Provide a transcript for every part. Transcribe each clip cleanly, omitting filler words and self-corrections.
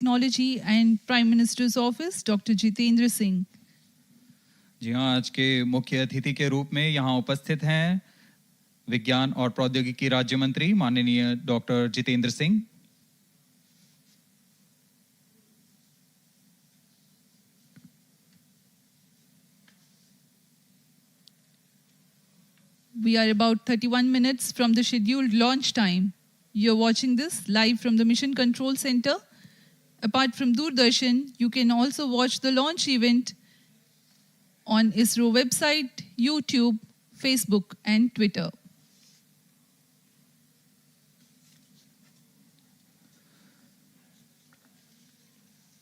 Technology and Prime Minister's Office, Dr. Jitendra Singh. जी हाँ, आज के मुख्य अतिथि के रूप में यहाँ उपस्थित हैं विज्ञान और प्रौद्योगिकी राज्य मंत्री माननीय doctor Jitendra Singh. We are about 31 minutes from the scheduled launch time. You're watching this live from the Mission Control Center. Apart from Doordarshan, you can also watch the launch event on ISRO website, YouTube, Facebook, and Twitter.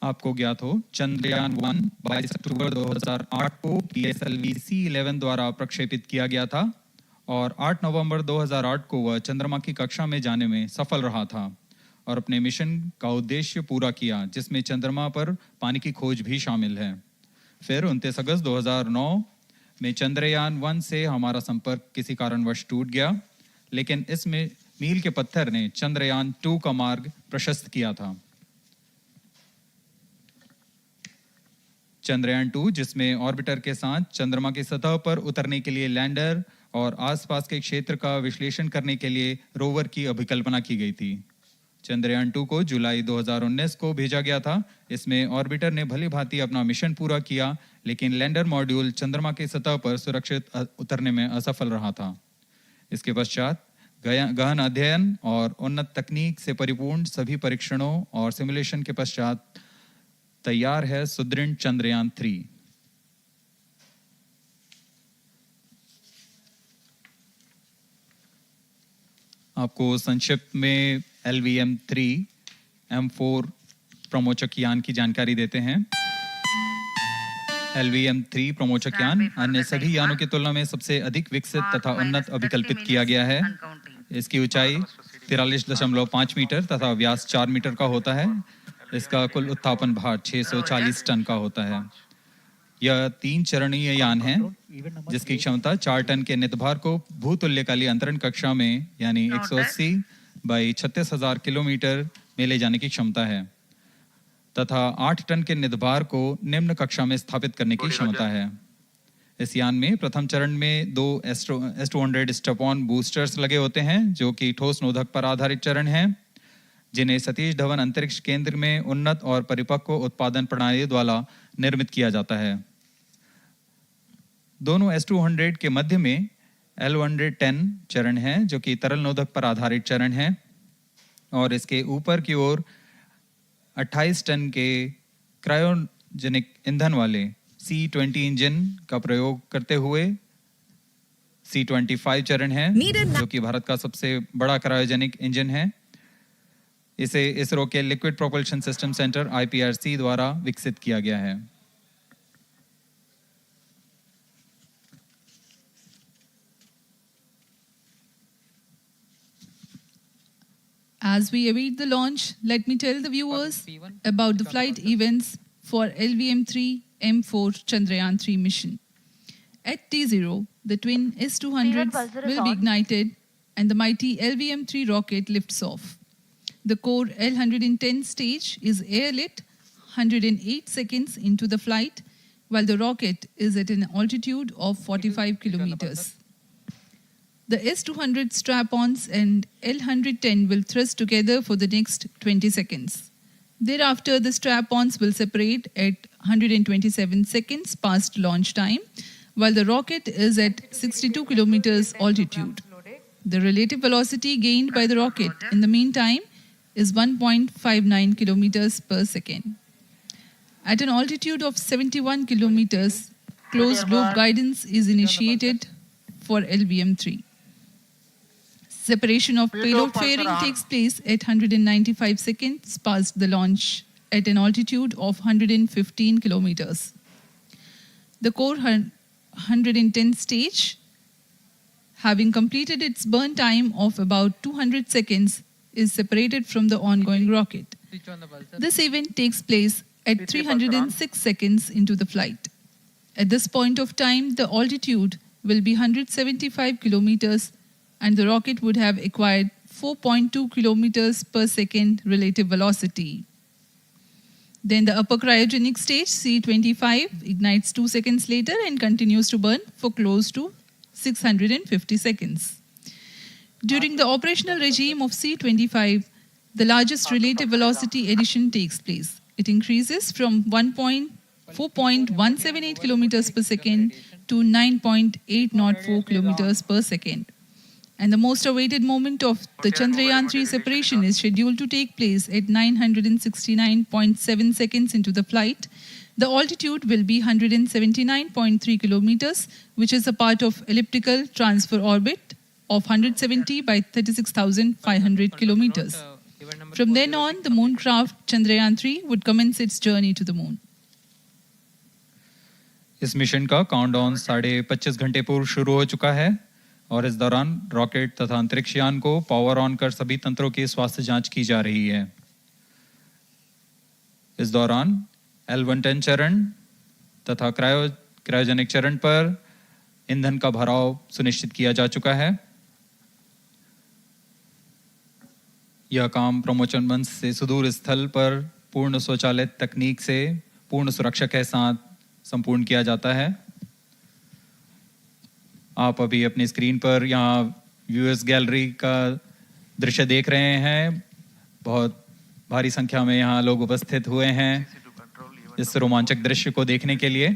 आपको ज्ञात हो, चंद्रयान 1 22 अक्टूबर 2008 को PSLV-C11 द्वारा प्रक्षेपित किया गया था और 8 नवंबर 2008 को वह चंद्रमा की कक्षा में जाने में सफल रहा था और अपने मिशन का उद्देश्य पूरा किया, जिसमें चंद्रमा पर पानी की खोज भी शामिल है। फिर 29 अगस्त 2009 में चंद्रयान 1 से हमारा संपर्क किसी कारणवश टूट गया, लेकिन इसमें मील के पत्थर ने चंद्रयान 2 का मार्ग प्रशस्त किया था। चंद्रयान 2, जिसमें ऑर्बिटर के साथ चंद्रमा की सतह पर उतरने के लिए लैंडर और आसपास के क्षेत्र का विश्लेषण करने के लिए रोवर की अभिकल्पना की गई थी। चंद्रयान 2 को जुलाई 2019 को भेजा गया था। इसमें ऑर्बिटर ने भली भांति अपना मिशन पूरा किया, लेकिन लैंडर मॉड्यूल चंद्रमा की सतह पर सुरक्षित उतरने में असफल रहा था। इसके पश्चात गहन अध्ययन और उन्नत तकनीक से परिपूर्ण सभी परीक्षणों और सिमुलेशन के पश्चात तैयार है सुदृढ़ चंद्रयान 3। आपको संक्षिप्त में LVM3-M4 प्रमोचक यान की जानकारी देते हैं। LVM3 प्रमोचक यान अन्य सभी यानों की तुलना में सबसे अधिक विकसित तथा उन्नत अभिकल्पित किया गया है। इसकी ऊंचाई 43.5 मीटर तथा व्यास 4 मीटर का होता है। इसका कुल उत्थापन भार 640 टन का होता है। यह 3 चरणीय यान है, जिसकी क्षमता 4 टन के नितभार को भूतुल्यकालीय अंतरण कक्षा में यानी 180 बाई 36,000 किलोमीटर में ले जाने की क्षमता है तथा 8 टन के नितभार को निम्न कक्षा में स्थापित करने की क्षमता है। इस यान में प्रथम चरण में 2 S200 स्टेप-ऑन बूस्टर्स लगे होते हैं, जो कि ठोस नोदक पर आधारित चरण हैं, जिन्हें सतीश धवन अंतरिक्ष केंद्र में उन्नत और परिपक्व उत्पादन प्रणाली द्वारा निर्मित किया जाता है। दोनों S200 के मध्य में L110 चरण है, जो कि तरल नोदक पर आधारित चरण है, और इसके ऊपर की ओर 28 टन के क्रायोजेनिक ईंधन वाले C20 इंजन का प्रयोग करते हुए C25 चरण है, जो कि भारत का सबसे बड़ा क्रायोजेनिक इंजन है। इसे इसरो के liquid propulsion system centre IPRC द्वारा विकसित किया गया है। As we await the launch, let me tell the viewers about the flight events for LVM3-M4 Chandrayaan 3 mission. At T0, the twin S200s will be ignited and the mighty LVM3 rocket lifts off. The core L110 stage is airlit 108 seconds into the flight, while the rocket is at an altitude of 45 kilometers. The S200 strap-ons and L110 will thrust together for the next 20 seconds. Thereafter, the strap-ons will separate at 127 seconds past launch time, while the rocket is at 62 kilometers altitude. The relative velocity gained by the rocket in the meantime is 1.59 kilometers per second. At an altitude of 71 kilometers, closed loop guidance is initiated for LVM3. Separation of payload fairing takes place at 195 seconds past the launch at an altitude of 115 kilometers. The core 110 stage, having completed its burn time of about 200 seconds, is separated from the ongoing rocket. This event takes place at 306 seconds into the flight. At this point of time, the altitude will be 175 kilometers and the rocket would have acquired 4.2 kilometers per second relative velocity. Then the upper cryogenic stage, C25, ignites 2 seconds later and continues to burn for close to 650 seconds. During the operational regime of C25, the largest relative velocity addition takes place. It increases from 4.178 kilometers per second to 9.804 kilometers per second. And the most awaited moment of the Chandrayaan-3 separation is scheduled to take place at 969.7 seconds into the flight. The altitude will be 179.3 kilometers, which is a part of elliptical transfer orbit of 170 by 36,500 kilometers. From then on, the mooncraft Chandrayaan-3 would commence its journey to the moon. इस mission का countdown 25.5 घंटे पूर्व शुरू हो चुका है और इस दौरान रॉकेट तथा अंतरिक्ष यान को पावर ऑन कर सभी तंत्रों की स्वास्थ्य जांच की जा रही है। इस दौरान L110 चरण तथा क्रायोजेनिक चरण पर ईंधन का भराव सुनिश्चित किया जा चुका है। यह काम प्रमोशन मंच से सुदूर स्थल पर पूर्ण स्वचालित तकनीक से पूर्ण सुरक्षा के साथ संपूर्ण किया जाता है। आप अभी अपनी स्क्रीन पर यहाँ व्यूअर्स गैलरी का दृश्य देख रहे हैं। बहुत भारी संख्या में यहाँ लोग उपस्थित हुए हैं इस रोमांचक दृश्य को देखने के लिए।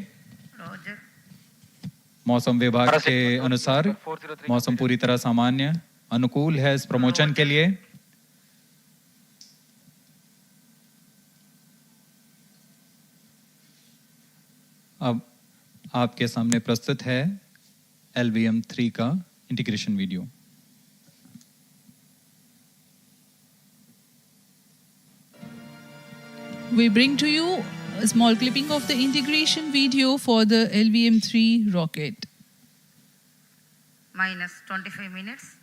मौसम विभाग के अनुसार मौसम पूरी तरह सामान्य अनुकूल है इस प्रमोशन के लिए। अब आपके सामने प्रस्तुत है LVM3 का integration video. We bring to you a small clipping of the integration video for the LVM3 rocket. Minus 25 minutes.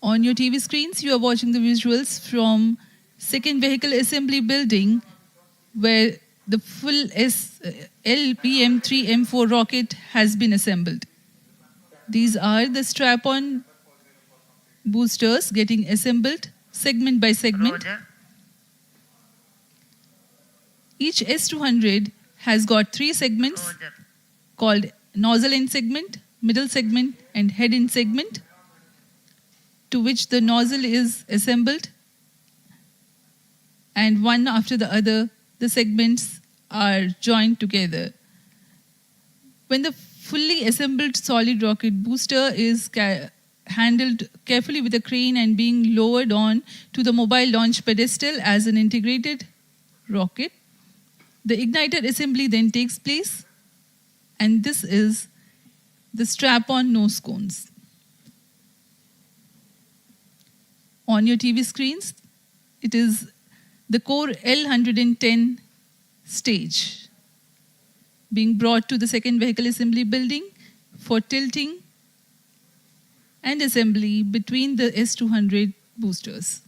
On your TV screens, you are watching the visuals from second vehicle assembly building where the full LVM3-M4 rocket has been assembled. These are the strap-on boosters getting assembled segment by segment. Roger. Each S200 has got 3 segments Roger. called nozzle end segment, middle segment and head end segment, to which the nozzle is assembled, and one after the other the segments are joined together. When the fully assembled solid rocket booster is handled carefully with a crane and being lowered on to the mobile launch pedestal as an integrated rocket, the igniter assembly then takes place, and this is the strap-on nose cones. On your TV screens, it is the core L110 stage being brought to the second vehicle assembly building for tilting and assembly between the S200 boosters.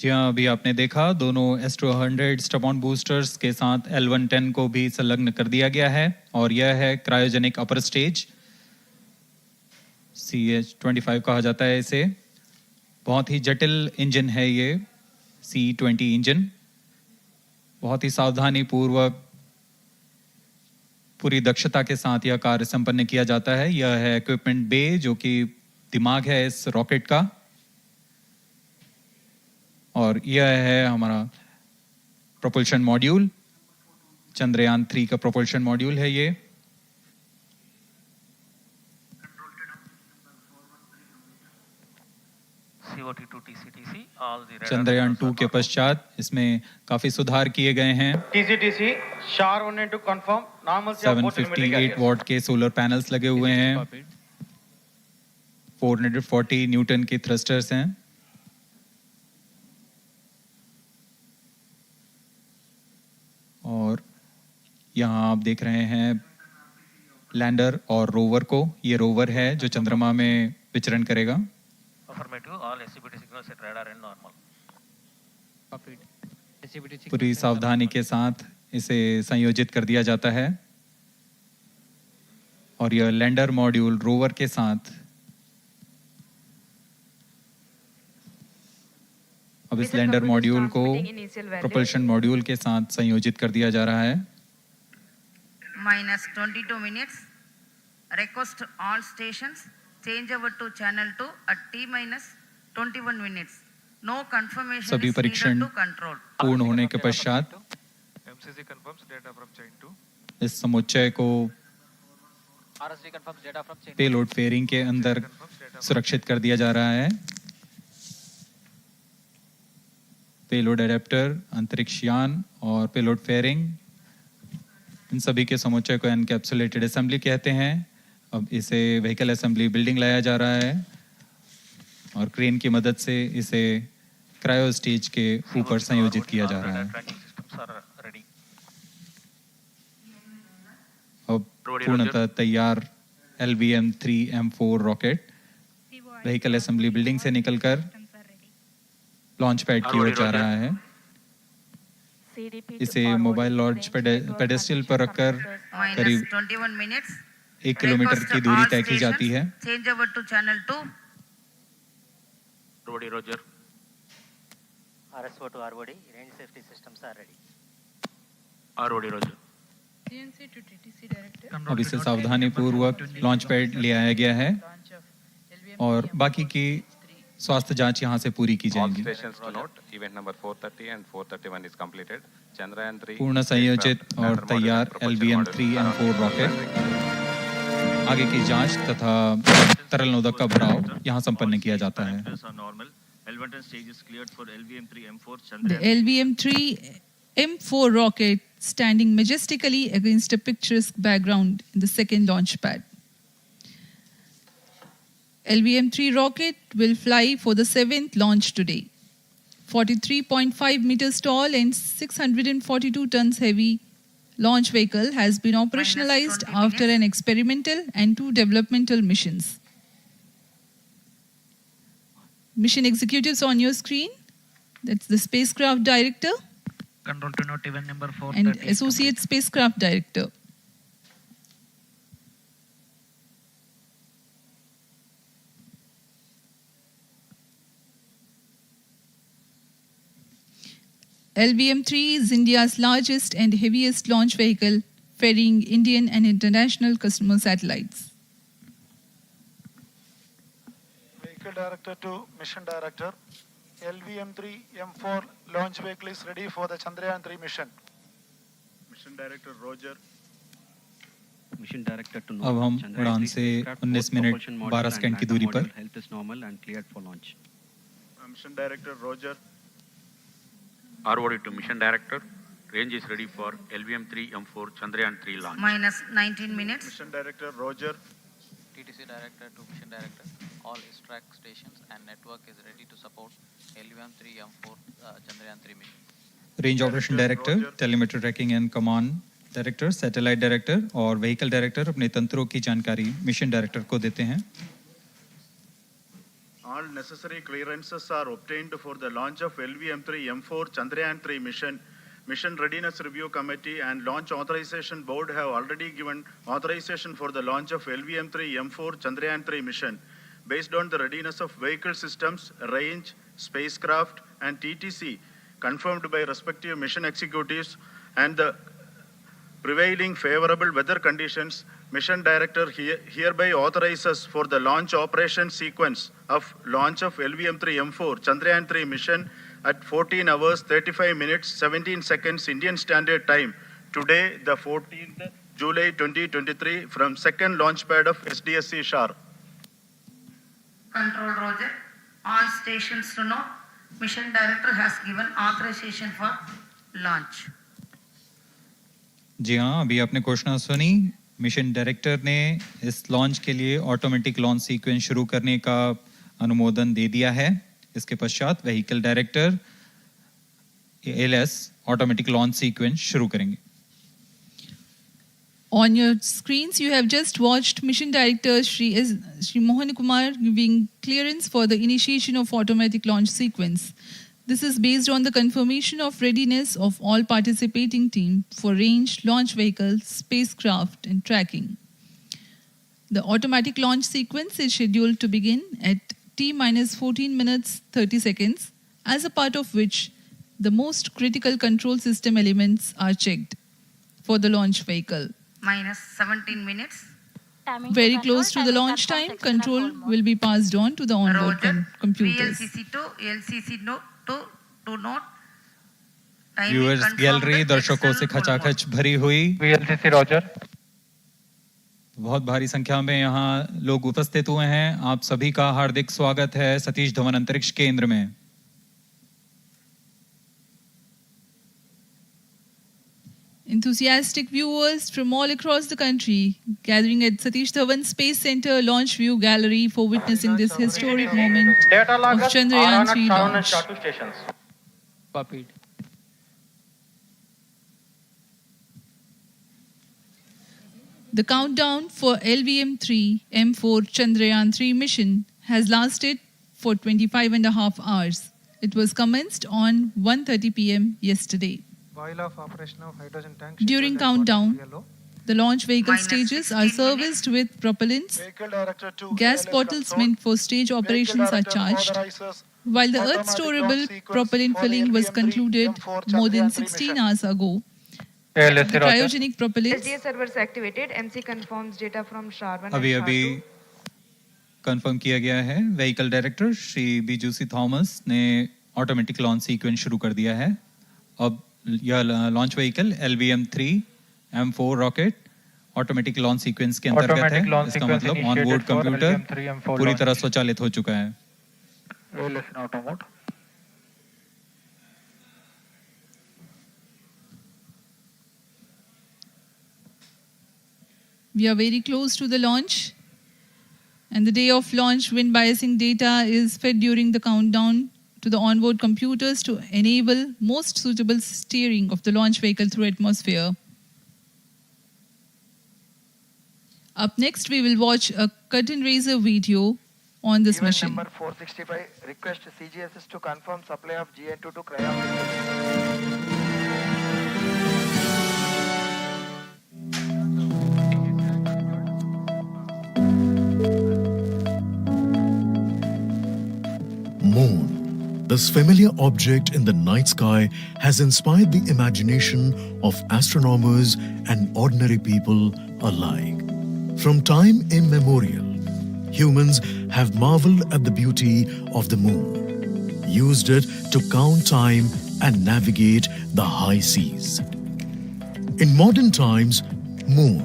जी हाँ, अभी आपने देखा दोनों S200 strap-on boosters के साथ L110 को भी संलग्न कर दिया गया है और यह है क्रायोजेनिक अपर स्टेज, CH-25 कहा जाता है इसे। बहुत ही जटिल इंजन है ये C-20 इंजन। बहुत ही सावधानी पूर्वक पूरी दक्षता के साथ यह कार्य संपन्न किया जाता है। यह है इक्विपमेंट बे, जो कि दिमाग है इस रॉकेट का, और यह है हमारा प्रोपल्शन मॉड्यूल, चंद्रयान 3 का प्रोपल्शन मॉड्यूल है ये। चंद्रयान 2 के पश्चात इसमें काफी सुधार किए गए हैं। 758 वॉट के सोलर पैनल्स लगे हुए हैं, 440 न्यूटन के थ्रस्टर्स हैं, और यहाँ आप देख रहे हैं लैंडर और रोवर को। ये रोवर है जो चंद्रमा में विचरण करेगा। पूरी सावधानी के साथ इसे संयोजित कर दिया जाता है और यह लैंडर मॉड्यूल रोवर के साथ अब इस लैंडर मॉड्यूल को प्रोपल्शन मॉड्यूल के साथ संयोजित कर दिया जा रहा है। -22 minutes. Request all stations change over to channel 2 at T-21 minutes. No confirmation सभी is needed परीक्षण to control. पूर्ण होने के पश्चात MCC confirms data from chain 2. इस समुच्चय को RSD confirms data from chain. Payload fairing के अंदर सुरक्षित कर दिया जा रहा है। पेलोड एडेप्टर, अंतरिक्ष यान और पेलोड फेयरिंग, इन सभी के समुच्चय को एनकैप्सुलेटेड असेंबली कहते हैं। अब इसे व्हीकल असेंबली बिल्डिंग लाया जा रहा है और क्रेन की मदद से इसे क्रायो स्टेज के ऊपर संयोजित किया जा रहा है। अब पूर्णतः तैयार LVM3-M4 rocket vehicle assembly building से निकलकर लॉन्च पैड की ओर जा रहा है। इसे मोबाइल लॉन्च पेडेस्ट्रियल पर रखकर करीब 21 minutes. 1 किलोमीटर की दूरी तय की जाती है। Change over to channel 2. ROD, Roger. RSO to ROD, range safety systems are ready. ROD, Roger. CNC to TTC director. अब इसे सावधानी पूर्वक लॉन्च पैड ले आया गया है और बाकी की स्वास्थ्य जांच यहां से पूरी की All जाएंगी। stations to note, event number 430 and 431 is completed. Chandrayaan 3 पूर्ण संयोजित और तैयार LVM3-M4 रॉकेट आगे की जांच तथा तरल नोदक का भराव यहां संपन्न किया जाता है। The LVM3-M4 rocket standing majestically against a picturesque background in the second launch pad. LVM3 rocket will fly for the 7th launch today. 43.5 meters tall and 642 tons heavy launch vehicle has been operationalized after an experimental and 2 developmental missions. Mission executives on your screen. That's the spacecraft director Control to note, event number 430 and is associate complete. spacecraft director. LVM-3 is India's largest and heaviest launch vehicle, ferrying Indian and international customer satellites. Vehicle Director to Mission Director. LVM3-M4 launch vehicle is ready for the Chandrayaan 3 mission. Mission Director, Roger. Mission director to अब हम उड़ान से 19 minute 12 second की दूरी पर health is normal and cleared for launch. Mission Director, Roger. ROD to mission director. Range is ready for LVM3-M4 Chandrayaan 3 launch. -19 minutes. Mission Director, Roger. TTC director to mission director. All track stations and network is ready to support LVM3-M4 Chandrayaan 3 mission. Range operation director, telemetry tracking and command director, satellite director और vehicle director अपने तंत्रों की जानकारी mission director को देते हैं। All necessary clearances are obtained for the launch of LVM3-M4 Chandrayaan 3 mission. Mission Readiness Review Committee and Launch Authorization Board have already given authorization for the launch of LVM3-M4 Chandrayaan 3 mission. Based on the readiness of vehicle systems, range, spacecraft, and TTC, confirmed by respective mission executives, and the prevailing favorable weather conditions, Mission Director hereby authorizes for the launch operation sequence of launch of LVM3-M4 Chandrayaan 3 mission at 14 hours 35 minutes 17 seconds Indian Standard Time today, the 14th July 2023, from second launch pad of SDSC Shar. Control, Roger. All stations to know, Mission Director has given authorization for launch. जी हाँ, अभी आपने घोषणा सुनी। Mission director ने इस launch के लिए automatic launch sequence शुरू करने का अनुमोदन दे दिया है। इसके पश्चात vehicle director LS automatic launch sequence शुरू करेंगे। On your screens, you have just watched Mission Director Shri Mohan Kumar giving clearance for the initiation of automatic launch sequence. This is based on the confirmation of readiness of all participating team for range, launch vehicles, spacecraft, and tracking. The automatic launch sequence is scheduled to begin at T-14 minutes 30 seconds as a part of which the most critical control system elements are checked for the launch vehicle. minus 17 minutes. Very close to the launch time, control will be passed on to the onboard Roger. computers. VLCC to LCC to note. Timing viewers confirmed gallery with दर्शकों से external खचाखच भरी हुई, VLCC Roger. बहुत भारी संख्या में यहाँ लोग उपस्थित हुए हैं। आप सभी का हार्दिक स्वागत है सतीश धवन अंतरिक्ष केंद्र में। Enthusiastic viewers from all across the country gathering at Satish Dhawan Space Center Launch View Gallery for witnessing this historic moment of Chandrayaan-3 launch. Copied. The countdown for LVM3-M4 Chandrayaan-3 mission has lasted for 25 and a half hours. It was commenced on 1:30 p.m. yesterday. While of operation of hydrogen tank. During countdown, the launch vehicle Minus stages 16 are serviced with propellants. Vehicle Director to Gas ALS bottles control. meant for stage Vehicle operations are Director charged. authorizes While the automatic Earth-storable launch sequence propellant for filling was LVM3 concluded M4 more than Chandrayaan 3 16 mission. hours ago, ALS the cryogenic propellants SDA servers activated. MC confirms data from SHAR-1 अभी and अभी SHAR-2. Confirm किया गया है, vehicle director Shri बीजूसी Thomas ने automatic launch sequence शुरू कर दिया है। अब यह launch vehicle LVM3-M4 rocket automatic launch sequence के अंतर्गत है। इसका मतलब ऑन बोर्ड कंप्यूटर पूरी तरह स्वचालित हो चुका है। ALS in auto mode. we are very close to the launch, and the day of launch wind biasing data is fed during the countdown to the onboard computers to enable most suitable steering of the launch vehicle through atmosphere. Up next, we will watch a curtain raiser video on this Event mission. number 465. Request CGSS to confirm supply of GN2 to cryogenic. Moon, this familiar object in the night sky, has inspired the imagination of astronomers and ordinary people alike. From time immemorial, humans have marveled at the beauty of the moon, used it to count time and navigate the high seas. In modern times, Moon,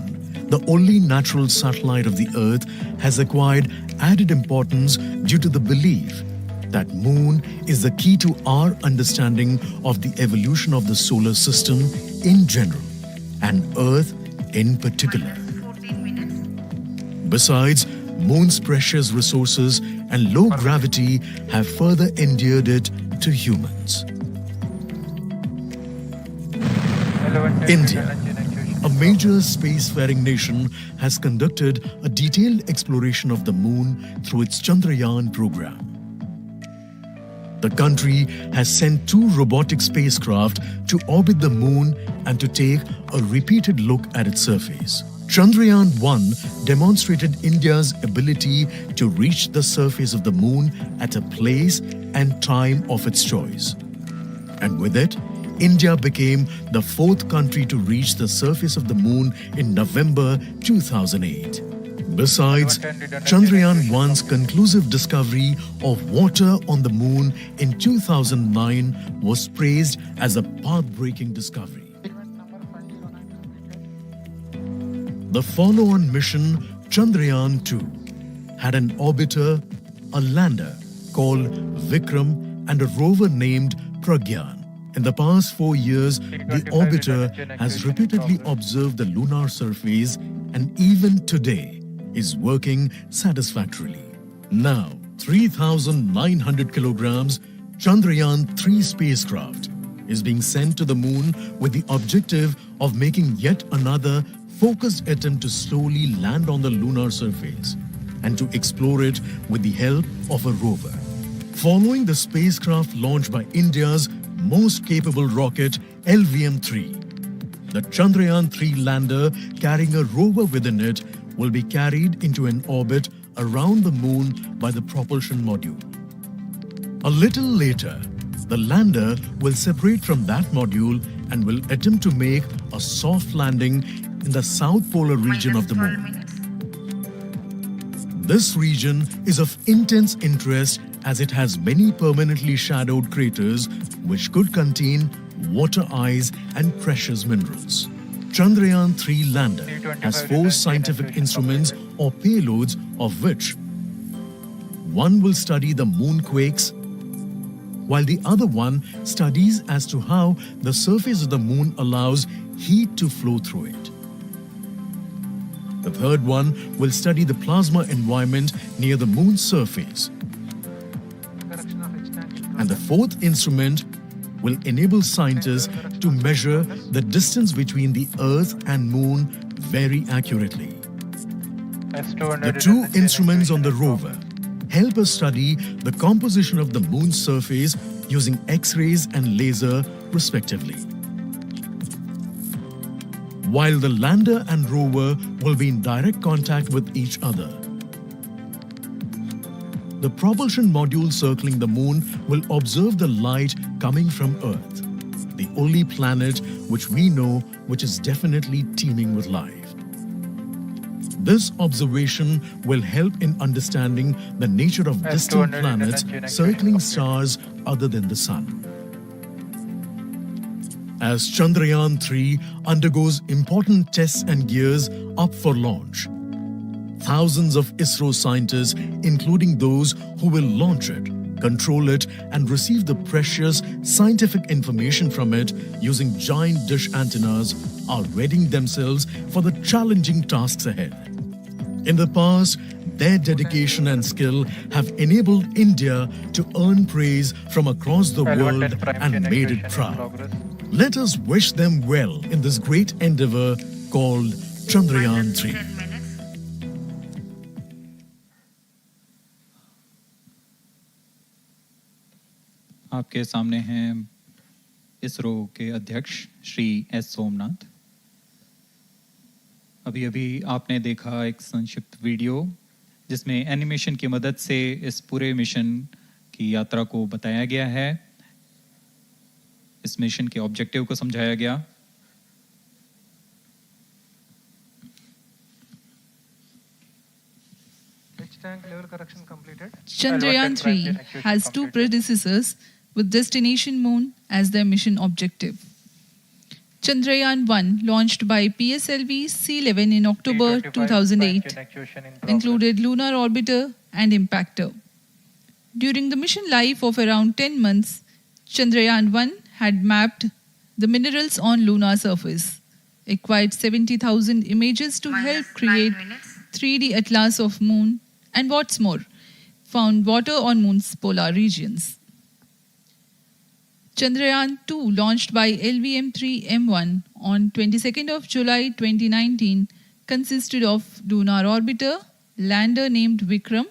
the only natural satellite of the Earth, has acquired added importance due to the belief that Moon is the key to our understanding of the evolution of the solar system in general and Earth in particular. 14 minutes. Besides, Moon's precious resources and low gravity have further endeared it to humans. India, a major spacefaring nation, has conducted a detailed exploration of the Moon through its Chandrayaan program. The country has sent 2 robotic spacecraft to orbit the Moon and to take a repeated look at its surface. Chandrayaan-1 demonstrated India's ability to reach the surface of the Moon at a place and time of its choice. And with it, India became the 4th country to reach the surface of the Moon in November 2008. Besides, Chandrayaan-1's conclusive discovery of water on the Moon in 2009 was praised as a path-breaking discovery. The follow-on mission, Chandrayaan-2, had an orbiter, a lander called Vikram, and a rover named Pragyan. In the past 4 years, the orbiter has repeatedly observed the lunar surface and even today is working satisfactorily. Now, 3,900 kilograms Chandrayaan-3 spacecraft is being sent to the Moon with the objective of making yet another focused attempt to slowly land on the lunar surface and to explore it with the help of a rover. Following the spacecraft launched by India's most capable rocket, LVM-3, the Chandrayaan-3 lander carrying a rover within it will be carried into an orbit around the Moon by the propulsion module. A little later, The lander will separate from that module and will attempt to make a soft landing in the south polar region of the moon. This region is of intense interest as it has many permanently shadowed craters which could contain water ice and precious minerals. Chandrayaan-3 lander has 4 scientific instruments or payloads, of which one will study the moon quakes, while the other one studies as to how the surface of the moon allows heat to flow through it. The third one will study the plasma environment near the moon's surface. And the fourth instrument will enable scientists to measure the distance between the Earth and Moon very accurately. The 2 instruments on the rover help us study the composition of the moon's surface using X-rays and laser respectively. While the lander and rover will be in direct contact with each other. The propulsion module circling the moon will observe the light coming from Earth, the only planet which we know which is definitely teeming with life. This observation will help in understanding the nature of distant planets circling stars other than the Sun. As Chandrayaan-3 undergoes important tests and gears up for launch, thousands of ISRO scientists, including those who will launch it, control it, and receive the precious scientific information from it using giant dish antennas, are readying themselves for the challenging tasks ahead. In the past, their dedication and skill have enabled India to earn praise from across the world and made it proud. Let us wish them well in this great endeavor called Chandrayaan-3. आपके सामने हैं इसरो के अध्यक्ष Shri S Somnath. अभी अभी आपने देखा एक संक्षिप्त वीडियो जिसमें एनिमेशन की मदद से इस पूरे मिशन की यात्रा को बताया गया है, इस मिशन के ऑब्जेक्टिव को समझाया गया। Chandrayaan-3 has 2 predecessors with destination moon as their mission objective. Chandrayaan-1, launched by PSLV C11 in October 2008, included lunar orbiter and impactor. During the mission life of around 10 months, Chandrayaan-1 had mapped the minerals on lunar surface, acquired 70,000 images to help create 3D atlas of moon, and what's more, found water on moon's polar regions. Chandrayaan-2, launched by LVM3-M1 on 22nd of July 2019, consisted of lunar orbiter, lander named Vikram,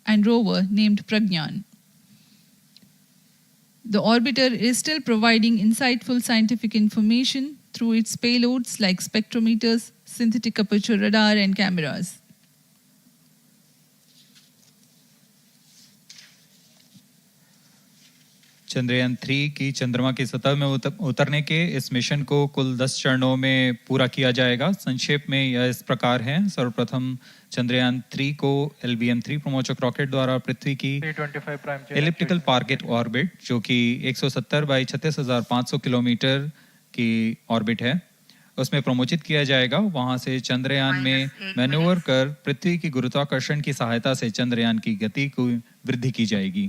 and rover named Pragyan. The orbiter is still providing insightful scientific information through its payloads like spectrometers, synthetic aperture radar, and cameras. Chandrayaan-3 की चंद्रमा की सतह में उतरने के इस mission को कुल 10 चरणों में पूरा किया जाएगा। संक्षेप में यह इस प्रकार है। सर्वप्रथम चंद्रयान-3 को LVM3 प्रमोचक रॉकेट द्वारा पृथ्वी की एलिप्टिकल टारगेट ऑर्बिट, जो कि 170 बाई 36,500 किलोमीटर की ऑर्बिट है, उसमें प्रमोचित किया जाएगा। वहां से चंद्रयान में मैन्यूवर कर पृथ्वी की गुरुत्वाकर्षण की सहायता से चंद्रयान की गति को वृद्धि की जाएगी।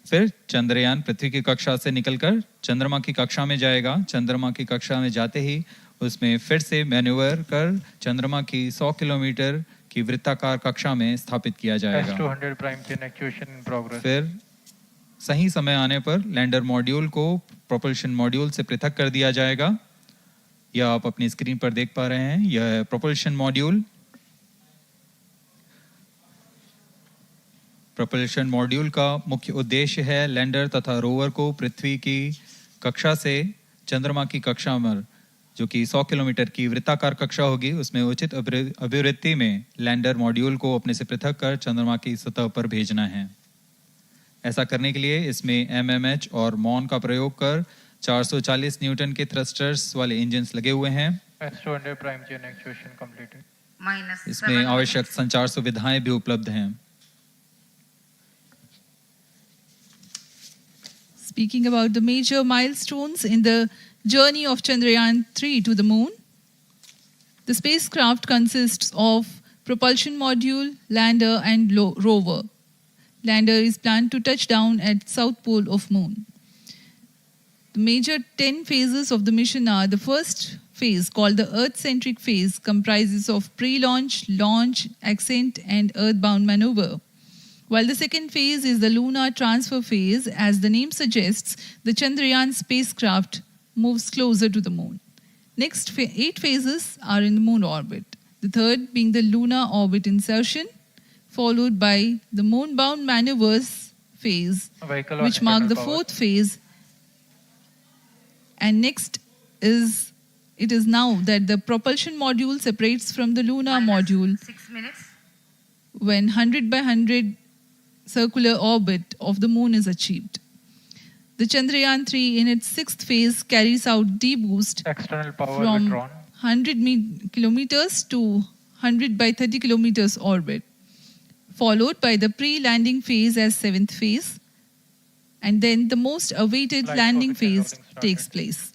फिर चंद्रयान पृथ्वी की कक्षा से निकलकर चंद्रमा की कक्षा में जाएगा। चंद्रमा की कक्षा में जाते ही उसमें फिर से मैन्यूवर कर चंद्रमा की 100 किलोमीटर की वृत्ताकार कक्षा में स्थापित किया जाएगा। फिर सही समय आने पर लैंडर मॉड्यूल को प्रोपल्शन मॉड्यूल से पृथक कर दिया जाएगा। यह आप अपनी स्क्रीन पर देख पा रहे हैं, यह प्रोपल्शन मॉड्यूल। प्रोपल्शन मॉड्यूल का मुख्य उद्देश्य है लैंडर तथा रोवर को पृथ्वी की कक्षा से चंद्रमा की कक्षा में, जो कि 100 किलोमीटर की वृत्ताकार कक्षा होगी, उसमें उचित अभिवृत्ति में लैंडर मॉड्यूल को अपने से पृथक कर चंद्रमा की सतह पर भेजना है। ऐसा करने के लिए इसमें MMH और MON का प्रयोग कर 440 न्यूटन के थ्रस्टर्स वाले इंजन्स लगे हुए हैं। S200 prime chain actuation completed. इसमें आवश्यक संचार सुविधाएं भी उपलब्ध हैं। Speaking about the major milestones in the journey of Chandrayaan-3 to the moon, the spacecraft consists of propulsion module, lander and rover. Lander is planned to touch down at south pole of moon. The major 10 phases of the mission are: the first phase, called the Earth-centric phase, comprises of pre-launch, launch, ascent and earthbound maneuver. While the second phase is the lunar transfer phase, as the name suggests, the Chandrayaan spacecraft moves closer to the moon. Next 8 phases are in the moon orbit. The third being the lunar orbit insertion, followed by the moon-bound maneuvers phase, which mark the fourth phase. And next is, it is now that the propulsion module separates from the lunar module 6 minutes. when 100 by 100 circular orbit of the moon is achieved. The Chandrayaan-3 in its 6th phase carries out D-boost External power from withdrawn. 100 kilometers to 100 by 30 kilometers orbit, followed by the pre-landing phase as 7th phase, and then the most awaited Flight landing coefficient phase loading started. takes place.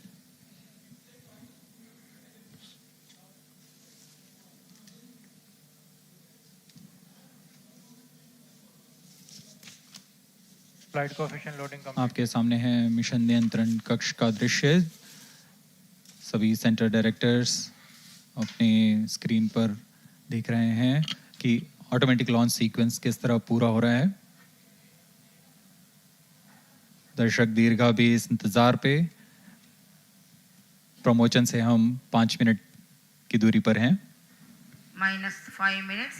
Flight coefficient loading complete. आपके सामने है mission नियंत्रण कक्ष का दृश्य। सभी centre directors अपनी screen पर देख रहे हैं कि ऑटोमेटिक लॉन्च सीक्वेंस किस तरह पूरा हो रहा है। दर्शक दीर्घा भी इस इंतजार पे। प्रमोशन से हम 5 मिनट की दूरी पर हैं। -5 minutes.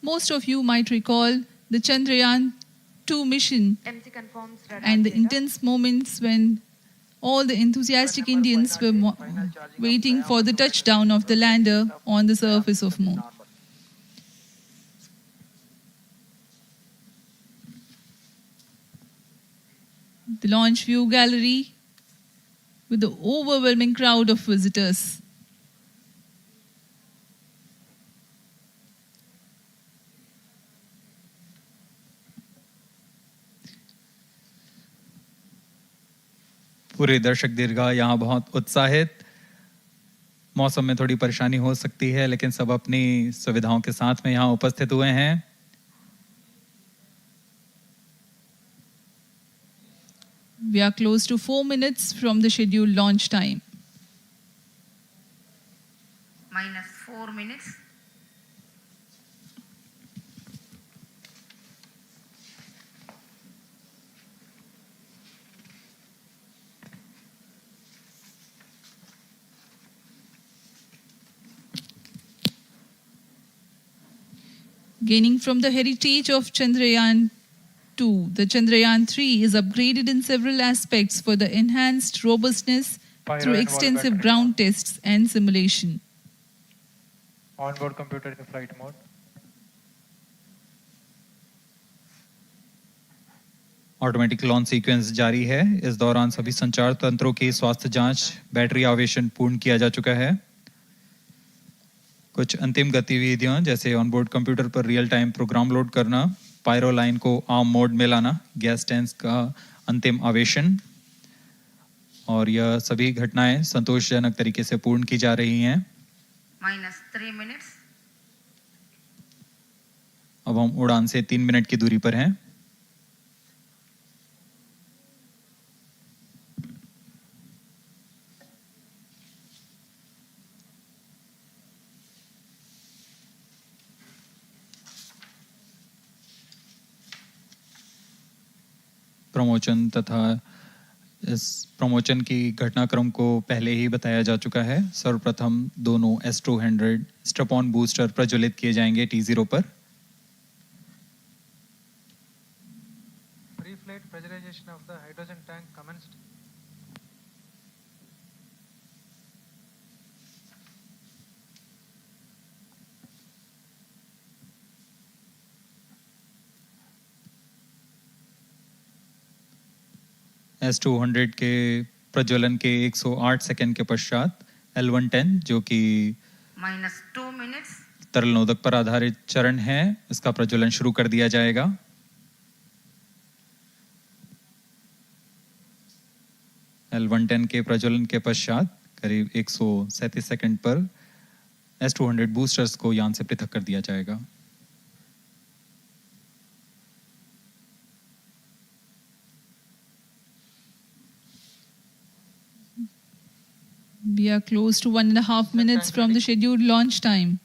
Most of you might recall the Chandrayaan-2 mission MC confirms radar and the data. intense moments when all the enthusiastic Indians were waiting for the touchdown of the lander on the surface of moon. The launch view gallery with the overwhelming crowd of visitors. पूरे दर्शक दीर्घा यहाँ बहुत उत्साहित। मौसम में थोड़ी परेशानी हो सकती है, लेकिन सब अपनी सुविधाओं के साथ में यहाँ उपस्थित हुए हैं। We are close to 4 minutes from the scheduled launch time. -4 minutes. Gaining from the heritage of Chandrayaan-2, the Chandrayaan-3 is upgraded in several aspects for the enhanced robustness Pyro through and extensive wall ground tests and simulation. Onboard computer in flight mode. Automatic launch sequence जारी है। इस दौरान सभी संचार तंत्रों की स्वास्थ्य जांच, बैटरी आवेशन पूर्ण किया जा चुका है। कुछ अंतिम गतिविधियां जैसे ऑनबोर्ड कंप्यूटर पर रियल टाइम प्रोग्राम लोड करना, पायरो लाइन को आर्म मोड में लाना, गैस टैंक्स का अंतिम आवेशन, और यह सभी घटनाएं संतोषजनक तरीके से पूर्ण की जा रही हैं। -3 minutes. अब हम उड़ान से 3 मिनट की दूरी पर हैं। प्रमोशन तथा इस प्रमोशन की घटनाक्रम को पहले ही बताया जा चुका है। सर्वप्रथम दोनों S200 स्ट्रप-ऑन बूस्टर प्रज्वलित किए जाएंगे T0 पर। Pre-flight pressurization of the hydrogen tank commenced. S200 के प्रज्वलन के 108 सेकंड के पश्चात L110 जो कि -2 minutes. तरल नोदक पर आधारित चरण है, इसका प्रज्वलन शुरू कर दिया जाएगा। L110 के प्रज्वलन के पश्चात करीब 137 सेकंड पर S200 बूस्टर्स को यान से पृथक कर दिया जाएगा। We are close to 1.5 minutes from the scheduled launch time.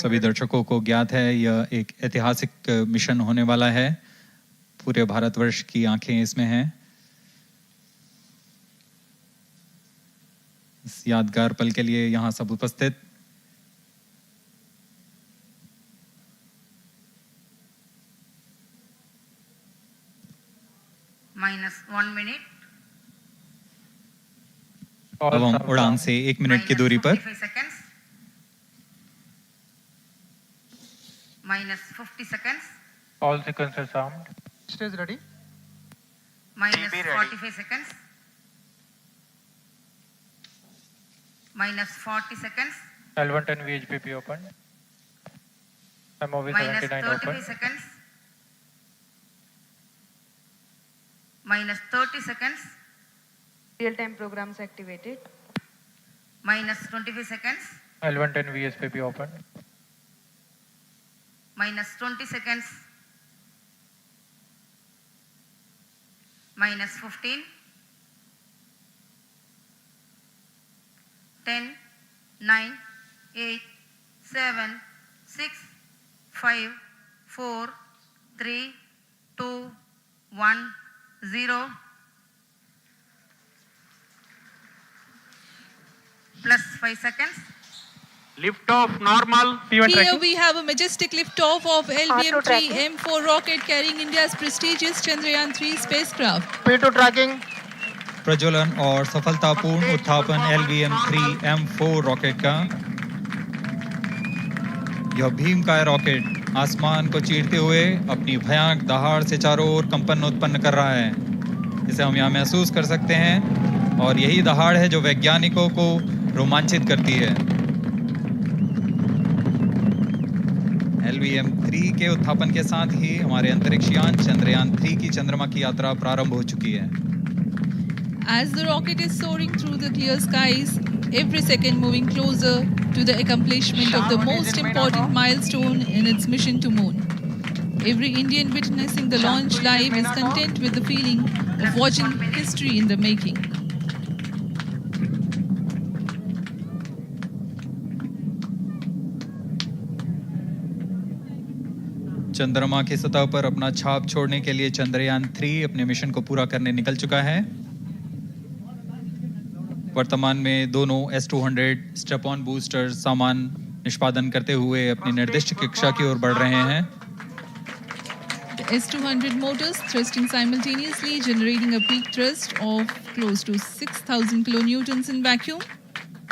सभी दर्शकों को ज्ञात है यह एक ऐतिहासिक मिशन होने वाला है। पूरे भारतवर्ष की आंखें इसमें हैं। इस यादगार पल के लिए यहाँ सब उपस्थित -1 minute. अब हम उड़ान से 1 मिनट की दूरी पर -45 seconds. -50 seconds. All sequences armed. Stage ready. -45 seconds. -40 seconds. L110 VHPP open. MOV 79 -35 open. seconds. -30 seconds. Real-time programs activated. -25 seconds. L110 VSPP open. -20 seconds. -15. 10, 9, 8, 7, 6, 5, 4, 3, 2, 1, 0. Plus 5 seconds. Lift off normal. Here we have a majestic liftoff of LVM3-M4 rocket carrying India's prestigious Chandrayaan-3 spacecraft. P2 tracking. प्रज्वलन और सफलतापूर्ण उत्थापन LVM3-M4 rocket का। यह भीमकाय rocket आसमान को चीरते हुए अपनी भयानक दहाड़ से चारों ओर कंपन उत्पन्न कर रहा है। इसे हम यहाँ महसूस कर सकते हैं और यही दहाड़ है जो वैज्ञानिकों को रोमांचित करती है। LVM3 के उत्थापन के साथ ही हमारे अंतरिक्ष यान चंद्रयान-3 की चंद्रमा की यात्रा प्रारंभ हो चुकी है। As the rocket is soaring through the clear skies, every second moving closer to the accomplishment of the most important milestone in its mission to moon. Every Indian witnessing the launch live is content with the feeling of watching history in the making. चंद्रमा की सतह पर अपना छाप छोड़ने के लिए चंद्रयान-3 अपने मिशन को पूरा करने निकल चुका है। वर्तमान में दोनों S200 स्टेप ऑन बूस्टर सामान निष्पादन करते हुए अपनी निर्दिष्ट कक्षा की ओर बढ़ रहे हैं। The S200 motors thrusting simultaneously, generating a peak thrust of close to 6,000 kilonewtons in vacuum.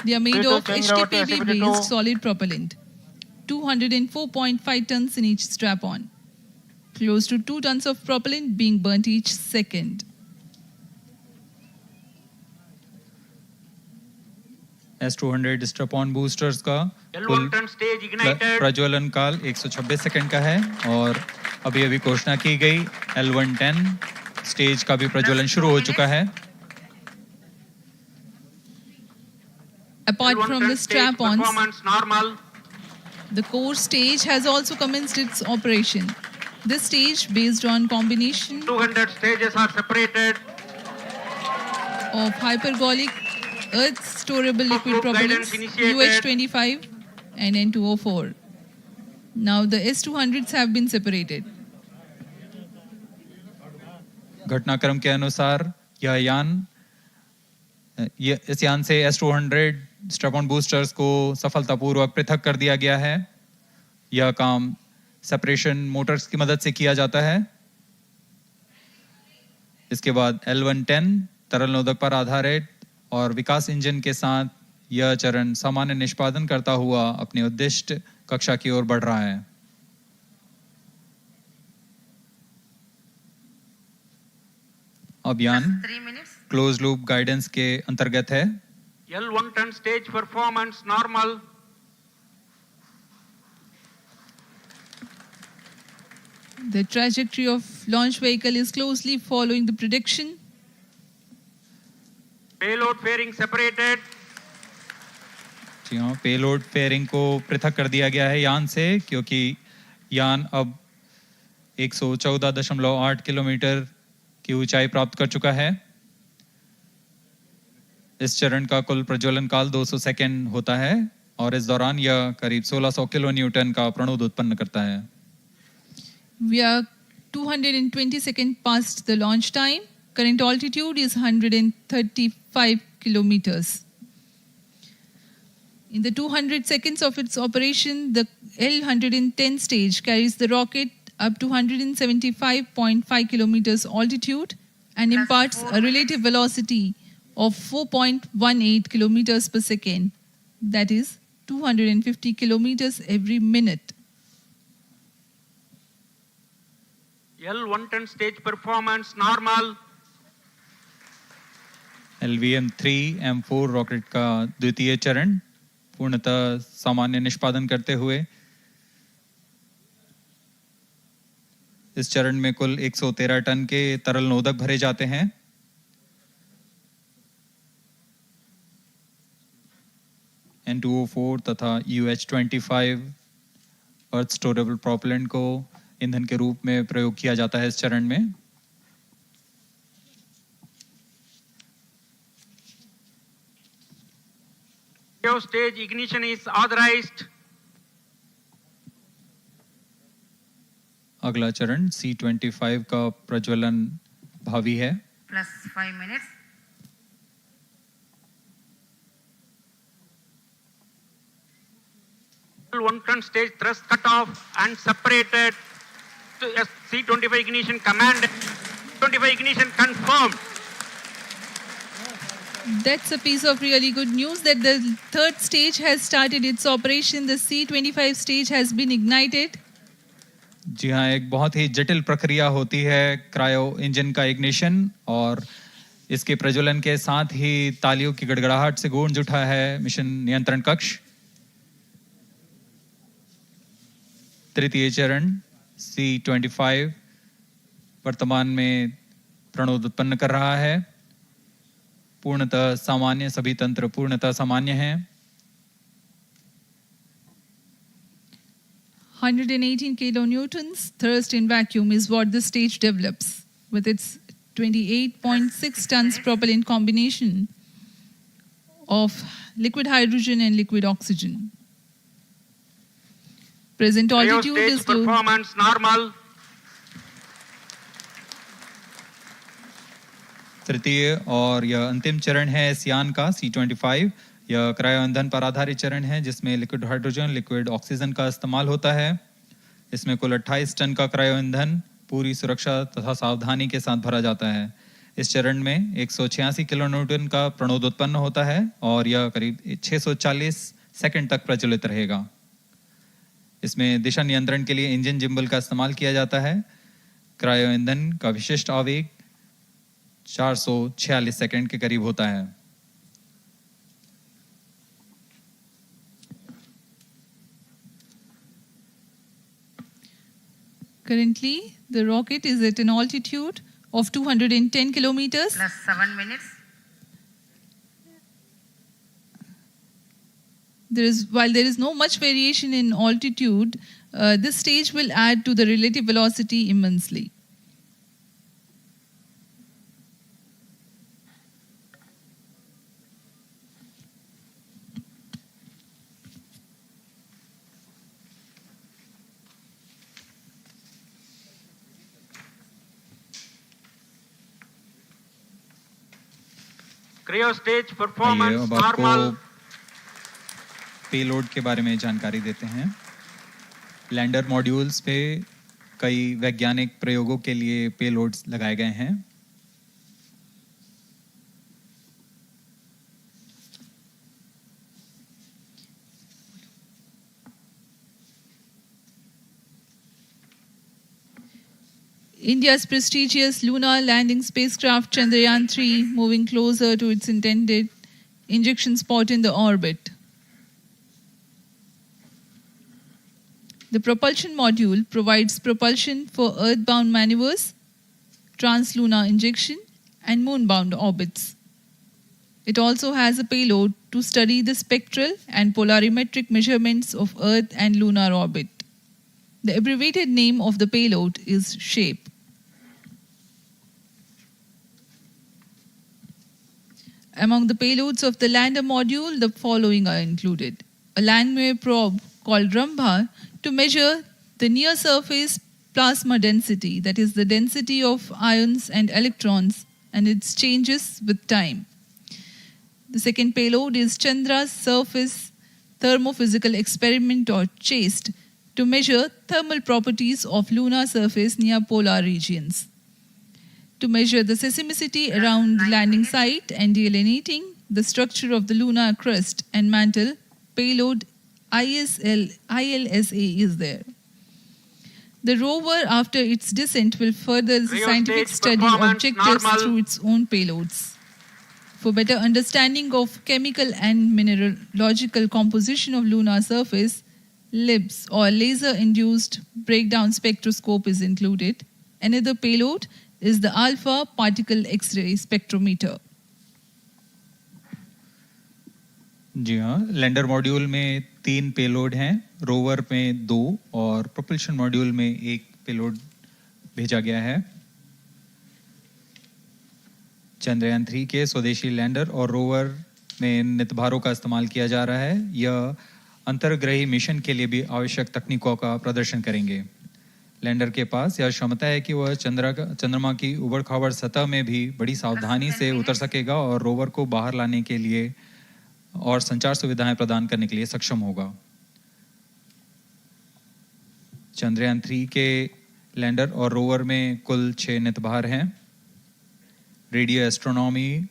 They are made of HTPB-based solid propellant. 204.5 tons in each strap-on. Close to 2 tons of propellant being burnt each second. S200 strap-on boosters का कुल प्रज्वलन काल 126 second का है और अभी घोषणा की गई L110 स्टेज का भी प्रज्वलन शुरू हो चुका है। Apart from the strap-ons, the core stage has also commenced its operation. This stage, based on combination 200 stages are separated of hypergolic Earth storable liquid propellants UH-25 and N2O4. Now the S200s have been separated. घटनाक्रम के अनुसार इस यान से S200 strap-on boosters को सफलतापूर्वक पृथक कर दिया गया है। यह काम सेपरेशन मोटर्स की मदद से किया जाता है। इसके बाद L110 तरल नोदक पर आधारित और विकास इंजन के साथ यह चरण सामान्य निष्पादन करता हुआ अपने उद्दिष्ट कक्षा की ओर बढ़ रहा है। अब यान 3 minutes. क्लोज लूप गाइडेंस के अंतर्गत है। L1 turn stage performance normal. The trajectory of launch vehicle is closely following the prediction. Payload fairing separated. जी हाँ, पेलोड फेयरिंग को पृथक कर दिया गया है यान से, क्योंकि यान अब 114.8 किलोमीटर की ऊंचाई प्राप्त कर चुका है। इस चरण का कुल प्रज्वलन काल 200 सेकेंड होता है और इस दौरान यह करीब 1600 किलो न्यूटन का प्रणोद उत्पन्न करता है। We are 220 seconds past the launch time. Current altitude is 135 kilometers. In the 200 seconds of its operation, the L-110 stage carries the rocket up to 175.5 kilometers altitude and imparts a relative velocity of 4.18 kilometers per second. That is 250 kilometers every minute. L1 turn stage performance normal. LVM3-M4 rocket का द्वितीय चरण पूर्णतः सामान्य निष्पादन करते हुए इस चरण में कुल 113 टन के तरल नोदक भरे जाते हैं। N2O4 तथा UH-25 अर्थ स्टोरेबल प्रोपेलेंट को ईंधन के रूप में प्रयोग किया जाता है इस चरण में। Stage ignition is authorized. अगला चरण C-25 का प्रज्वलन भावी है। Plus 5 minutes. L1 turn stage thrust cut off and separated. C-25 ignition command. 25 ignition confirmed. That's a piece of really good news that the third stage has started its operation. The C-25 stage has been ignited. जी हाँ, एक बहुत ही जटिल प्रक्रिया होती है cryo engine का ignition और इसके प्रज्वलन के साथ ही तालियों की गड़गड़ाहट से गूंज उठा है मिशन नियंत्रण कक्ष। तृतीय चरण C-25 वर्तमान में प्रणोद उत्पन्न कर रहा है। पूर्णतः सामान्य, सभी तंत्र पूर्णतः सामान्य हैं। 118 kilonewtons thrust in vacuum is what the stage develops with its 28.6 tons propellant combination of liquid hydrogen and liquid oxygen. Present altitude is performance normal. तृतीय और यह अंतिम चरण है इस यान का C-25। यह क्रायो ईंधन पर आधारित चरण है जिसमें लिक्विड हाइड्रोजन, लिक्विड ऑक्सीजन का इस्तेमाल होता है। इसमें कुल 28 टन का क्रायो ईंधन पूरी सुरक्षा तथा सावधानी के साथ भरा जाता है। इस चरण में 186 किलोन्यूटन का प्रणोद उत्पन्न होता है और यह करीब 640 सेकंड तक प्रज्वलित रहेगा। इसमें दिशा नियंत्रण के लिए इंजन जिम्बल का इस्तेमाल किया जाता है। क्रायो ईंधन का विशिष्ट आवेग 446 सेकंड के करीब होता है। Currently, the rocket is at an altitude of 210 kilometers. Plus 7 minutes. While there is no much variation in altitude, this stage will add to the relative velocity immensely. Cryo stage आइए performance अब आपको normal. Payload के बारे में जानकारी देते हैं। Lander modules पे कई वैज्ञानिक प्रयोगों के लिए पेलोड्स लगाए गए हैं। India's prestigious lunar landing spacecraft Chandrayaan-3 moving closer to its intended injection spot in the orbit. The propulsion module provides propulsion for earthbound maneuvers, translunar injection, and moonbound orbits. It also has a payload to study the spectral and polarimetric measurements of Earth and lunar orbit. The abbreviated name of the payload is SHAPE. Among the payloads of the lander module, the following are included. A Langmuir probe called Rambha to measure the near-surface plasma density, that is the density of ions and electrons, and its changes with time. The second payload is Chandra's Surface Thermophysical Experiment, or CHASTE, to measure thermal properties of lunar surface near polar regions. To measure the seismicity around the landing site and delineating the structure of the lunar crust and mantle, payload ILSA is there. The rover, after its descent, will further the scientific study objectives through its own payloads. For better understanding of chemical and mineralogical composition of lunar surface, LIBS, or laser-induced breakdown spectroscope, is included. Another payload is the alpha particle X-ray spectrometer. जी हाँ, lander module में 3 payload हैं, rover में 2 और propulsion module में 1 payload भेजा गया है। चंद्रयान 3 के स्वदेशी लैंडर और रोवर में नितभारों का इस्तेमाल किया जा रहा है। यह अंतर्ग्रही मिशन के लिए भी आवश्यक तकनीकों का प्रदर्शन करेंगे। लैंडर के पास यह क्षमता है कि वह चंद्रमा की उबड़-खाबड़ सतह में भी बड़ी सावधानी से उतर सकेगा और रोवर को बाहर लाने के लिए और संचार सुविधाएं प्रदान करने के लिए सक्षम होगा। चंद्रयान 3 के लैंडर और रोवर में कुल 6 नितभार हैं। Radio astronomy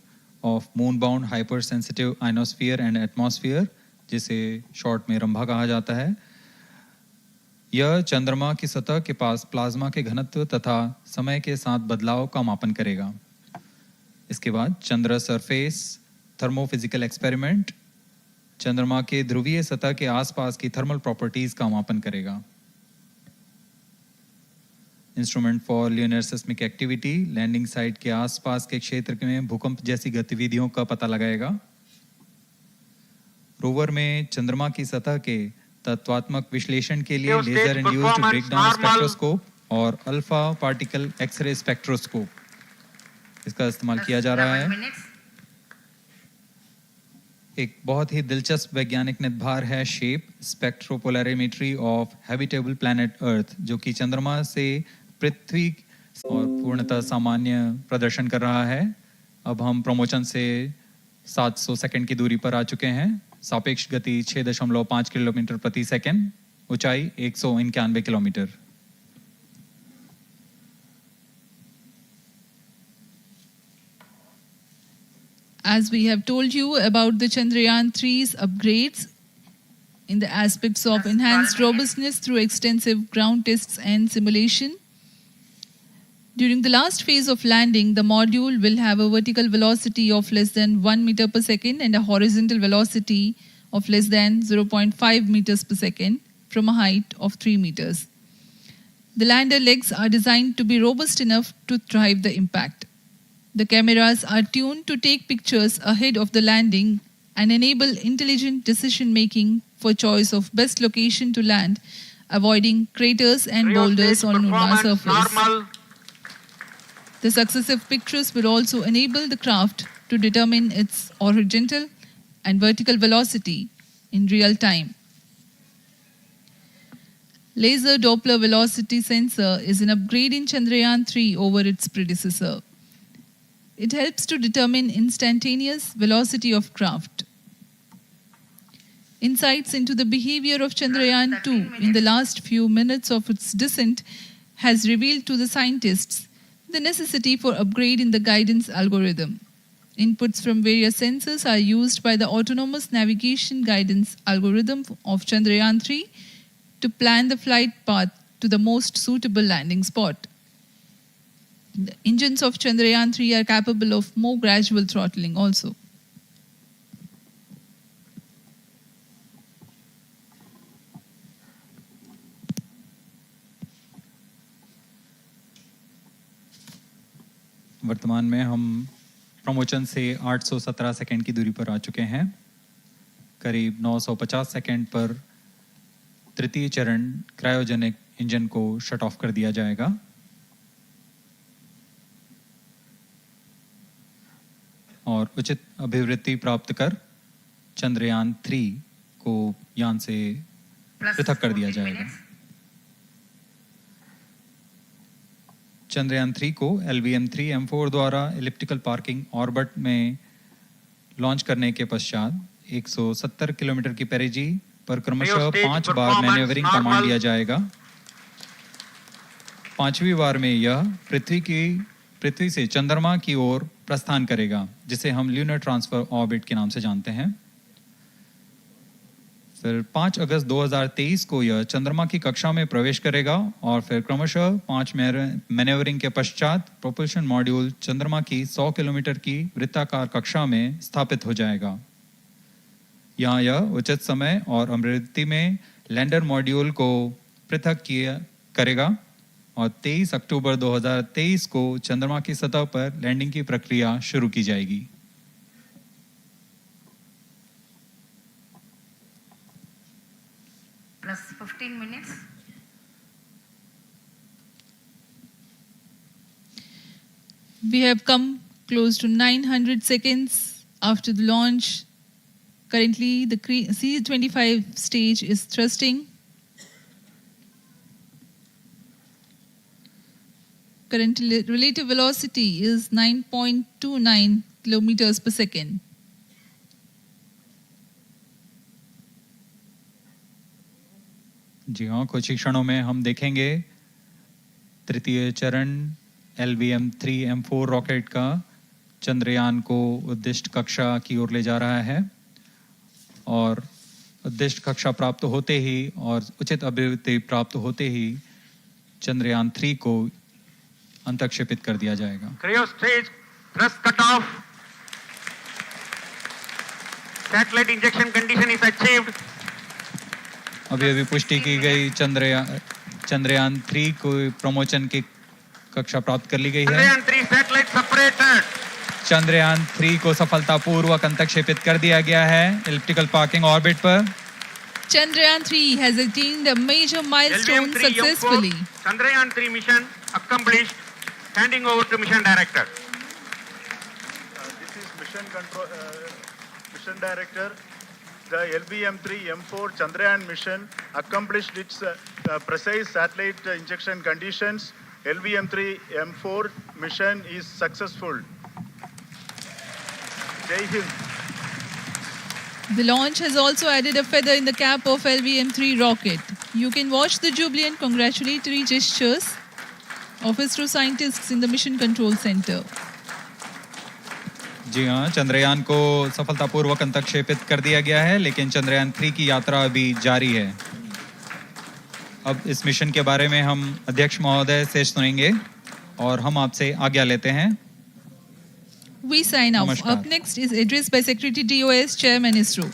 of moon bound hyper sensitive ionosphere and atmosphere, जिसे शॉर्ट में रंभा कहा जाता है, यह चंद्रमा की सतह के पास प्लाज्मा के घनत्व तथा समय के साथ बदलाव का मापन करेगा। इसके बाद चंद्र सरफेस थर्मोफिजिकल एक्सपेरिमेंट चंद्रमा के ध्रुवीय सतह के आसपास की थर्मल प्रॉपर्टीज का मापन करेगा। Instrument for lunar seismic activity landing site के आसपास के क्षेत्र में भूकंप जैसी गतिविधियों का पता लगाएगा। रोवर में चंद्रमा की सतह के तत्वात्मक विश्लेषण के लिए लेजर इंड्यूस्ड ब्रेकडाउन स्पेक्ट्रोस्कोप और अल्फा पार्टिकल एक्सरे स्पेक्ट्रोस्कोप इसका इस्तेमाल किया जा रहा है। एक बहुत ही दिलचस्प वैज्ञानिक निर्धार है shape स्पेक्ट्रोपोलैरिमेट्री of habitable planet earth, जो कि चंद्रमा से पृथ्वी और पूर्णतः सामान्य प्रदर्शन कर रहा है। अब हम प्रमोशन से 700 सेकंड की दूरी पर आ चुके हैं। सापेक्ष गति 6.5 किलोमीटर प्रति सेकंड, ऊंचाई 191 kilometre. As we have told you about the Chandrayaan 3's upgrades in the aspects of enhanced robustness through extensive ground tests and simulation, during the last phase of landing, the module will have a vertical velocity of less than 1 meter per second and a horizontal velocity of less than 0.5 meters per second from a height of 3 meters. The lander legs are designed to be robust enough to drive the impact. The cameras are tuned to take pictures ahead of the landing and enable intelligent decision-making for choice of best location to land, avoiding craters and boulders on lunar surface. The successive pictures will also enable the craft to determine its horizontal and vertical velocity in real time. Laser Doppler velocity sensor is an upgrade in Chandrayaan 3 over its predecessor. It helps to determine instantaneous velocity of craft. Insights into the behavior of Chandrayaan 2 in the last few minutes of its descent has revealed to the scientists the necessity for upgrade in the guidance algorithm. Inputs from various sensors are used by the autonomous navigation guidance algorithm of Chandrayaan 3 to plan the flight path to the most suitable landing spot. The engines of Chandrayaan-3 are capable of more gradual throttling also. वर्तमान में हम promotion से 817 second की दूरी पर आ चुके हैं। करीब 950 सेकंड पर तृतीय चरण क्रायोजेनिक इंजन को शट ऑफ कर दिया जाएगा। और उचित अभिवृद्धि प्राप्त कर चंद्रयान 3 को यान से पृथक कर दिया जाएगा। चंद्रयान 3 को LVM3-M4 द्वारा एलिप्टिकल पार्किंग ऑर्बिट में लॉन्च करने के पश्चात 170 किलोमीटर की पेरिजी पर क्रमशः 5 बार मैन्यूवरिंग कमांड दिया जाएगा। 5वीं बार में यह पृथ्वी से चंद्रमा की ओर प्रस्थान करेगा, जिसे हम ल्यूनर ट्रांसफर ऑर्बिट के नाम से जानते हैं। फिर 5 अगस्त 2023 को यह चंद्रमा की कक्षा में प्रवेश करेगा और फिर क्रमशः 5 मैन्यूवरिंग के पश्चात प्रोपल्शन मॉड्यूल चंद्रमा की 100 किलोमीटर की वृत्ताकार कक्षा में स्थापित हो जाएगा। यहाँ यह उचित समय और अभिवृद्धि में लैंडर मॉड्यूल को पृथक करेगा और 23 अक्टूबर 2023 को चंद्रमा की सतह पर लैंडिंग की प्रक्रिया शुरू की जाएगी। Plus 15 minutes. We have come close to 900 seconds after the launch. Currently, the C-25 stage is thrusting. Current relative velocity is 9.29 kilometers per second. जी हाँ, कुछ ही क्षणों में हम देखेंगे तृतीय चरण LVM3-M4 रॉकेट का चंद्रयान को उद्दिष्ट कक्षा की ओर ले जा रहा है और उद्दिष्ट कक्षा प्राप्त होते ही और उचित अभिवृद्धि प्राप्त होते ही चंद्रयान 3 को अंतक्षेपित कर दिया जाएगा। Cryo stage thrust cutoff. Satellite injection condition is achieved. अभी पुष्टि की गई चंद्रयान 3 को प्रमोशन की कक्षा प्राप्त कर ली गई है। Chandrayaan 3 satellite separated. चंद्रयान 3 को सफलतापूर्वक अंतक्षेपित कर दिया गया है एलिप्टिकल पार्किंग ऑर्बिट पर। Chandrayaan 3 has attained a major milestone successfully. Chandrayaan 3 mission accomplished. Handing over to mission director. This is mission director. The LVM3-M4 Chandrayaan mission accomplished its precise satellite injection conditions. LVM3-M4 mission is successful. Jai Hind. The launch has also added a feather in the cap of LVM3 rocket. You can watch the jubilant congratulatory gestures of ISRO scientists in the Mission Control Center. जी हाँ, चंद्रयान को सफलतापूर्वक अंतक्षेपित कर दिया गया है, लेकिन चंद्रयान 3 की यात्रा अभी जारी है। अब इस मिशन के बारे में हम अध्यक्ष महोदय से सुनेंगे और हम आपसे आज्ञा लेते हैं। We sign off. Up next is address by Secretary DOS, Chairman ISRO.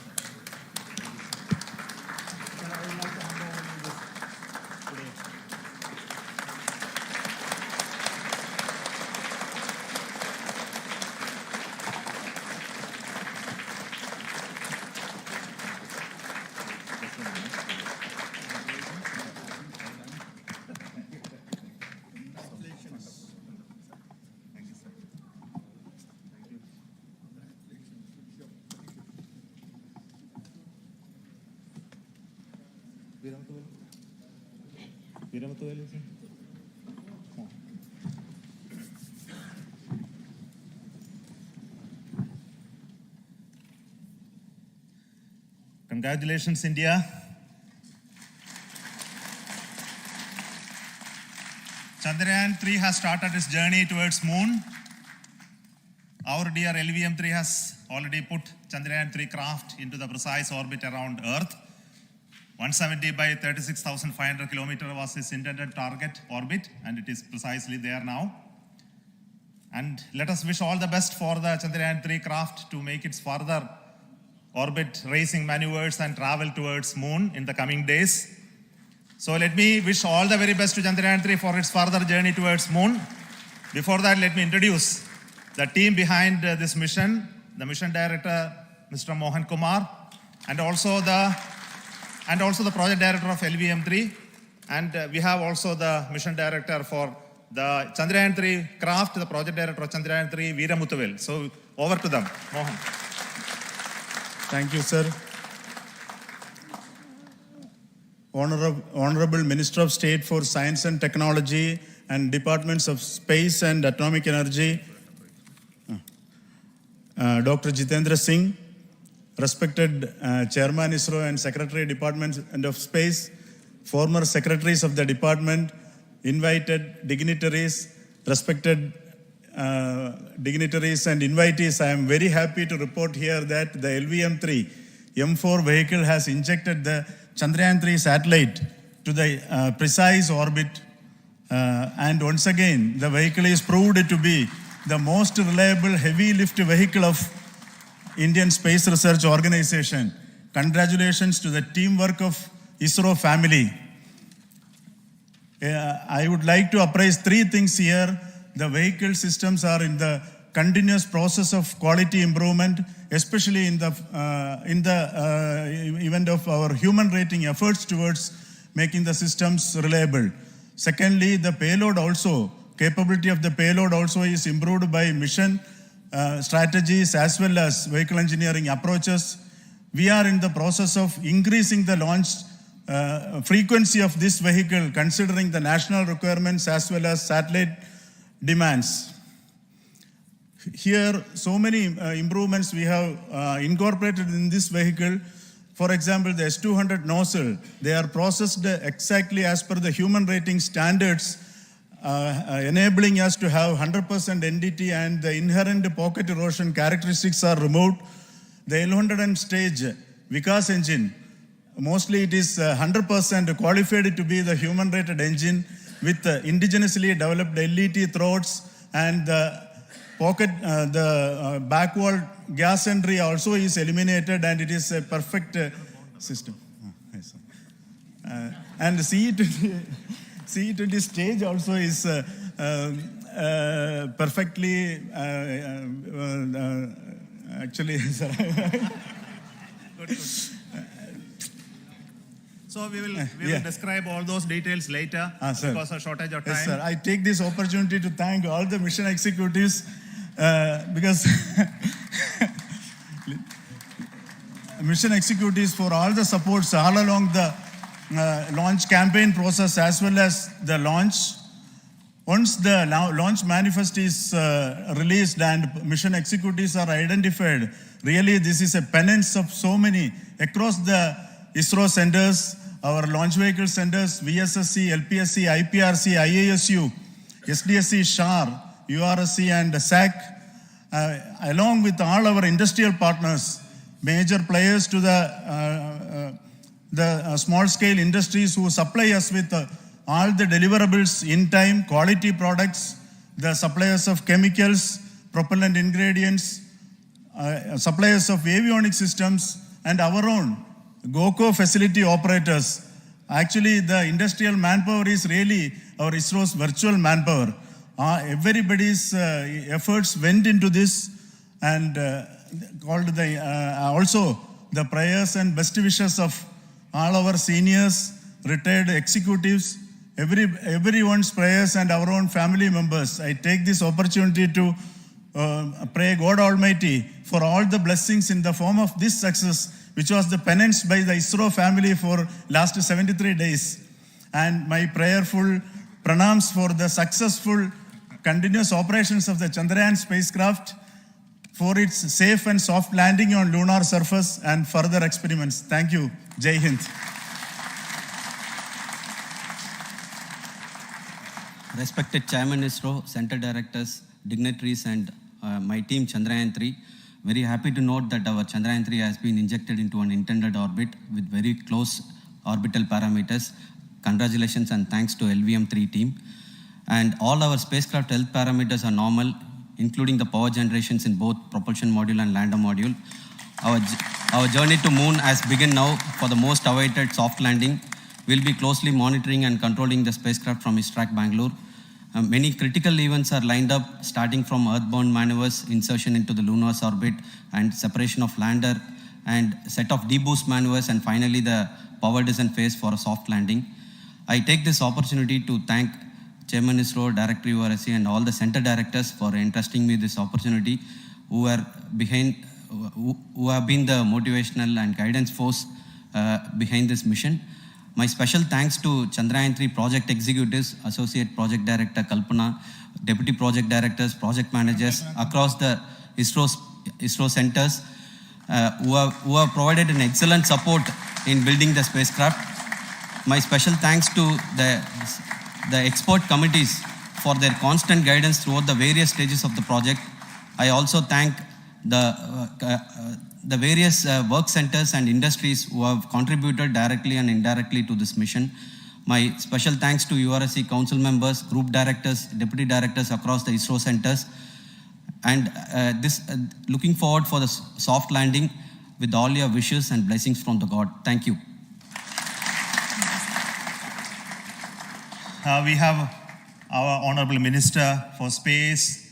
Congratulations, India. Chandrayaan 3 has started its journey towards moon. Our dear LVM3 has already put Chandrayaan 3 craft into the precise orbit around Earth. 170 by 36,500 kilometers was its intended target orbit, and it is precisely there now. And let us wish all the best for the Chandrayaan-3 craft to make its further orbit racing maneuvers and travel towards moon in the coming days. So let me wish all the very best to Chandrayaan-3 for its further journey towards moon. Before that, let me introduce the team behind this mission, the mission director, Mr. Mohan Kumar, and also the project director of LVM3. And we have also the mission director for the Chandrayaan-3 craft, the project director of Chandrayaan-3, 𝐕𝐢𝐬𝐢𝐿. So over to them, Mohan. Thank you, sir. Honorable Minister of State for Science and Technology and Departments of Space and Atomic Energy, Dr. Jitendra Singh, respected Chairman ISRO and Secretary Department of Space, former secretaries of the department, invited dignitaries, respected dignitaries and invitees. I am very happy to report here that the LVM3-M4 vehicle has injected the Chandrayaan-3 satellite to the precise orbit. And once again, the vehicle is proved to be the most reliable heavy lift vehicle of Indian Space Research Organization. Congratulations to the teamwork of ISRO family. I would like to appraise three things here. The vehicle systems are in the continuous process of quality improvement, especially in the event of our human rating efforts towards making the systems reliable. Secondly, the payload also, capability of the payload also is improved by mission strategies as well as vehicle engineering approaches. We are in the process of increasing the launch frequency of this vehicle, considering the national requirements as well as satellite demands. Here, so many improvements we have incorporated in this vehicle. For example, the S200 nozzle, they are processed exactly as per the human rating standards, enabling us to have 100% NDT, and the inherent pocket erosion characteristics are removed. The L100 stage Vikas engine, mostly it is 100% qualified to be the human rated engine with indigenously developed LET throats, and the pocket, the backward gas entry also is eliminated, and it is a perfect system. And CE20 stage also is perfectly, actually, sir. Good. So we will describe all those details later because of shortage of time. Yes, sir. I take this opportunity to thank all the mission executives because mission executives for all the supports all along the launch campaign process as well as the launch. Once the launch manifest is released and mission executives are identified, really this is a penance of so many across the ISRO centers, our launch vehicle centers, VSSC, LPSC, IPRC, IASU, SDSC, SHAR, URSC and SAC, along with all our industrial partners, major players to the small scale industries who supply us with all the deliverables in time, quality products, the suppliers of chemicals, propellant ingredients, suppliers of avionics systems, and our own GOCO facility operators. Actually, the industrial manpower is really our ISRO's virtual manpower. Everybody's efforts went into this, and called the also the prayers and best wishes of all our seniors, retired executives, everyone's prayers and our own family members. I take this opportunity to pray God Almighty for all the blessings in the form of this success, which was the penance by the ISRO family for last 73 days. And my prayerful pranams for the successful continuous operations of the Chandrayaan spacecraft, for its safe and soft landing on lunar surface and further experiments. Thank you. Jai Hind. Respected Chairman ISRO, Center Directors, dignitaries and my team Chandrayaan-3, very happy to note that our Chandrayaan-3 has been injected into an intended orbit with very close orbital parameters. Congratulations and thanks to LVM3 team. And all our spacecraft health parameters are normal. including the power generations in both propulsion module and lander module. Our journey to moon has begun now for the most awaited soft landing. We'll be closely monitoring and controlling the spacecraft from ISTRAC Bangalore. Many critical events are lined up, starting from earthbound maneuvers, insertion into the lunar orbit, and separation of lander, and set of deboost maneuvers, and finally the power descent phase for a soft landing. I take this opportunity to thank Chairman ISRO, Director URSC, and all the center directors for entrusting me this opportunity, who have been the motivational and guidance force behind this mission. My special thanks to Chandrayaan-3 project executives, Associate Project Director Kalpana, Deputy Project Directors, Project Managers across the ISRO centers who have provided an excellent support in building the spacecraft. My special thanks to the expert committees for their constant guidance throughout the various stages of the project. I also thank the various work centers and industries who have contributed directly and indirectly to this mission. My special thanks to URSC council members, group directors, deputy directors across the ISRO centers, and looking forward for the soft landing with all your wishes and blessings from the God. Thank you. We have our Honorable Minister for Space,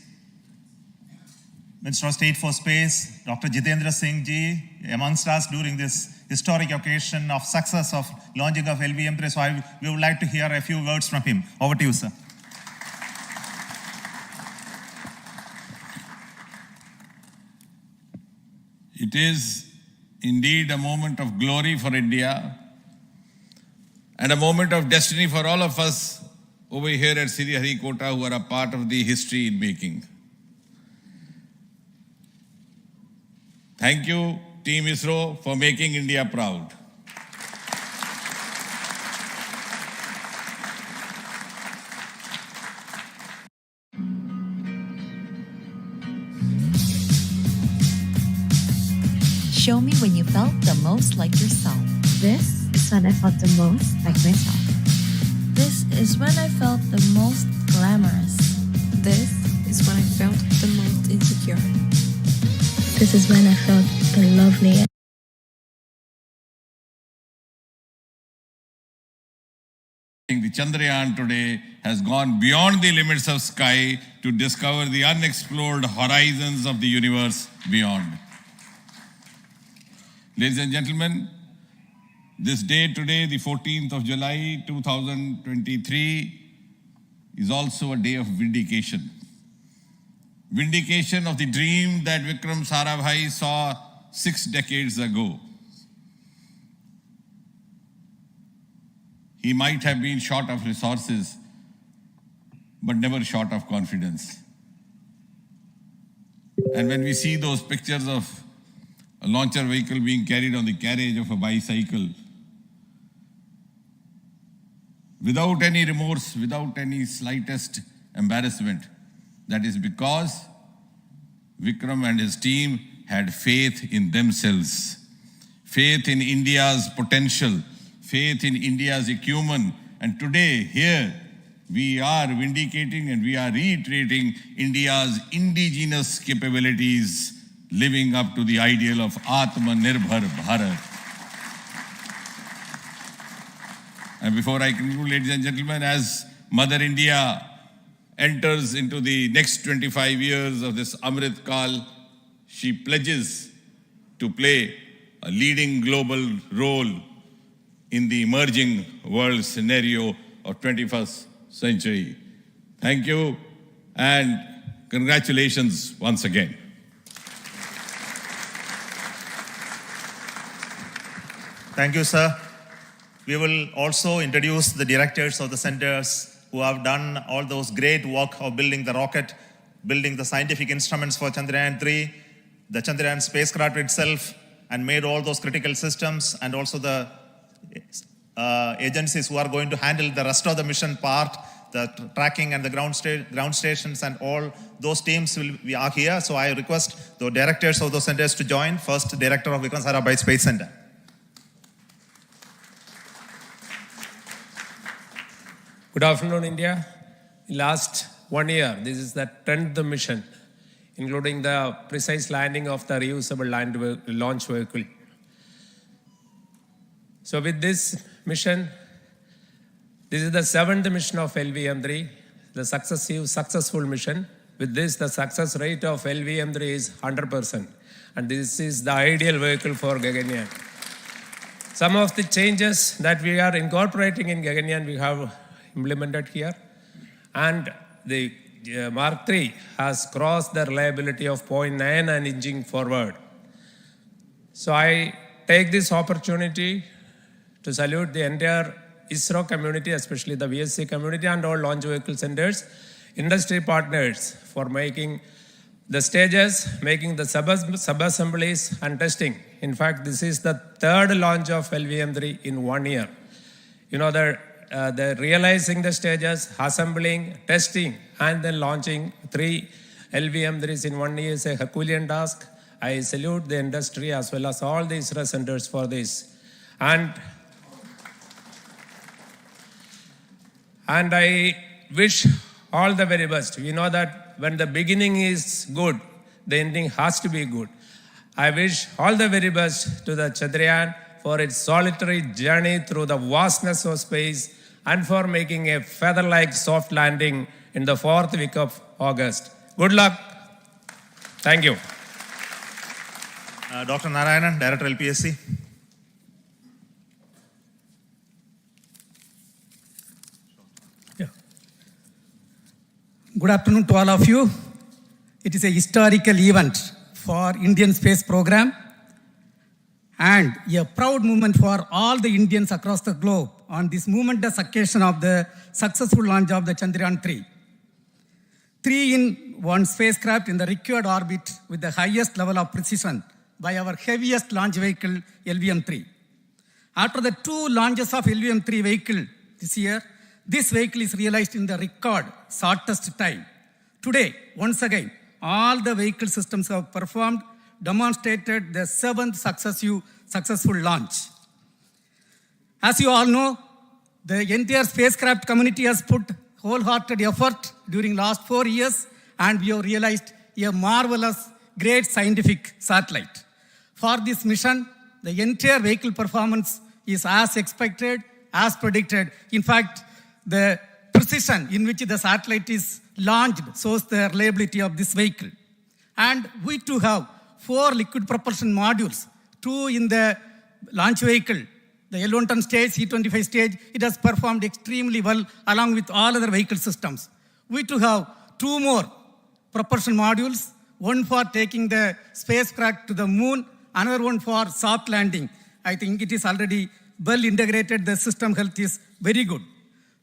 Minister of State for Space, Dr. 𝐒𝐮𝐵𝐺 amongst us during this historic occasion of success of launching of LVM3. So we would like to hear a few words from him. Over to you, sir. It is indeed a moment of glory for India and a moment of destiny for all of us over here at 𝐻𝐶 who are a part of the history in making. Thank you, Team ISRO, for making India proud. Show me when you felt the most like yourself. This is when I felt the most like myself. This is when I felt the most glamorous. This is when I felt the most insecure. This is when I felt the lovely. The Chandrayaan today has gone beyond the limits of sky to discover the unexplored horizons of the universe beyond. Ladies and gentlemen, this day today, the 14th of July 2023, is also a day of vindication. Vindication of the dream that Vikram Sarabhai saw 6 decades ago. He might have been short of resources, but never short of confidence. And when we see those pictures of a launcher vehicle being carried on the carriage of a bicycle, without any remorse, without any slightest embarrassment, that is because Vikram and his team had faith in themselves, faith in India's potential, faith in India's acumen. And today, here, we are vindicating and we are reiterating India's indigenous capabilities, living up to the ideal of Atmanirbhar Bharat. And before I conclude, ladies and gentlemen, as Mother India enters into the next 25 years of this Amrit Kal, she pledges to play a leading global role in the emerging world scenario of 21st century. Thank you and congratulations once again. Thank you, sir. We will also introduce the directors of the centers who have done all those great work of building the rocket, building the scientific instruments for Chandrayaan-3, the Chandrayaan spacecraft itself, and made all those critical systems, and also the agencies who are going to handle the rest of the mission part, the tracking and the ground stations, and all those teams are here. So I request the directors of those centers to join. First, Director of Vikram Sarabhai Space Center. Good afternoon, India. Last 1 year, this is the 10th mission including the precise landing of the reusable launch vehicle. So with this mission, this is the 7th mission of LVM3, the successful mission. With this, the success rate of LVM3 is 100%. And this is the ideal vehicle for Gaganyaan. Some of the changes that we are incorporating in Gaganyaan, we have implemented here. And the Mark III has crossed the reliability of 0.9 and inching forward. So I take this opportunity to salute the entire ISRO community, especially the VSC community and all launch vehicle centers, industry partners for making the stages, making the sub-assemblies and testing. In fact, this is the 3rd launch of LVM3 in 1 year. You know, the realizing the stages, assembling, testing, and then launching 3 LVM3s in 1 year is a Herculean task. I salute the industry as well as all the ISRO centers for this. And I wish all the very best. We know that when the beginning is good, the ending has to be good. I wish all the very best to the Chandrayaan for its solitary journey through the vastness of space and for making a feather-like soft landing in the 4th week of August. Good luck. Thank you. Dr. Narayanan, Director LPSC. Good afternoon to all of you. It is a historical event for Indian space program and a proud moment for all the Indians across the globe on this momentous occasion of the successful launch of the Chandrayaan-3. 3-in-1 spacecraft in the required orbit with the highest level of precision by our heaviest launch vehicle, LVM3. After the 2 launches of LVM3 vehicle this year, this vehicle is realized in the record shortest time. Today, once again, all the vehicle systems have performed, demonstrated the 7th successful launch. As you all know, the entire spacecraft community has put wholehearted effort during last 4 years, and we have realized a marvelous, great scientific satellite. For this mission, the entire vehicle performance is as expected, as predicted. In fact, the precision in which the satellite is launched shows the reliability of this vehicle. And we too have 4 liquid propulsion modules, 2 in the launch vehicle. The L110 stage, C25 stage, it has performed extremely well along with all other vehicle systems. We too have 2 more propulsion modules, one for taking the spacecraft to the moon, another one for soft landing. I think it is already well integrated. The system health is very good.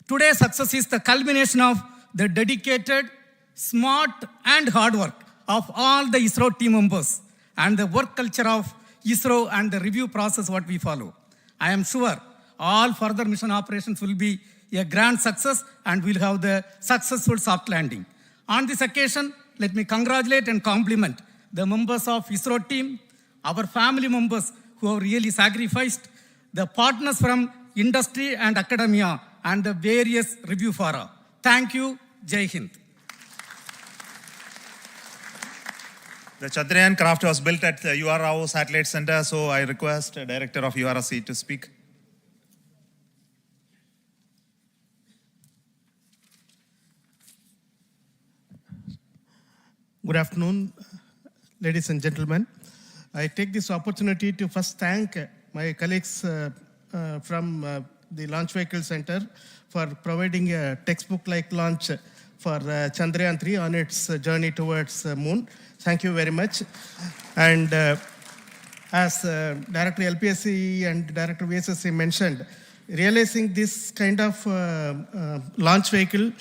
Today's success is the culmination of the dedicated, smart, and hard work of all the ISRO team members and the work culture of ISRO and the review process what we follow. I am sure all further mission operations will be a grand success and we'll have the successful soft landing. On this occasion, let me congratulate and compliment the members of ISRO team, our family members who have really sacrificed, the partners from industry and academia, and the various review fora. Thank you. Jai Hind. The Chandrayaan craft was built at the URO Satellite Center, so I request the Director of URC to speak. Good afternoon, ladies and gentlemen. I take this opportunity to first thank my colleagues from the Launch Vehicle Center for providing a textbook-like launch for Chandrayaan-3 on its journey towards moon. Thank you very much. And as Director LPSC and Director VSSC mentioned, realizing this kind of launch vehicle,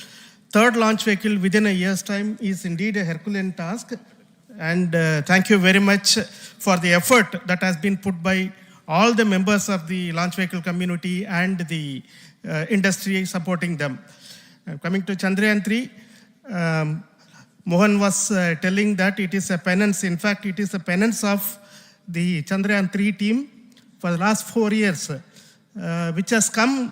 3rd launch vehicle within a year's time is indeed a Herculean task. And thank you very much for the effort that has been put by all the members of the launch vehicle community and the industry supporting them. Coming to Chandrayaan-3, Mohan was telling that it is a penance. In fact, it is a penance of the Chandrayaan-3 team for the last 4 years, which has come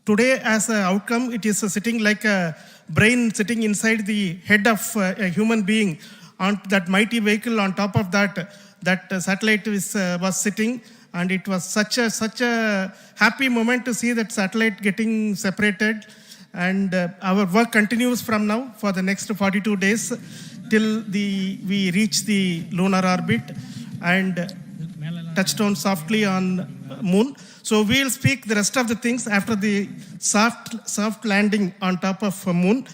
today as an outcome. It is sitting like a brain sitting inside the head of a human being on that mighty vehicle. On top of that, satellite was sitting, and it was such a happy moment to see that satellite getting separated. And our work continues from now for the next 42 days till we reach the lunar orbit and touchdown softly on moon. So we'll speak the rest of the things after the soft landing on top of moon.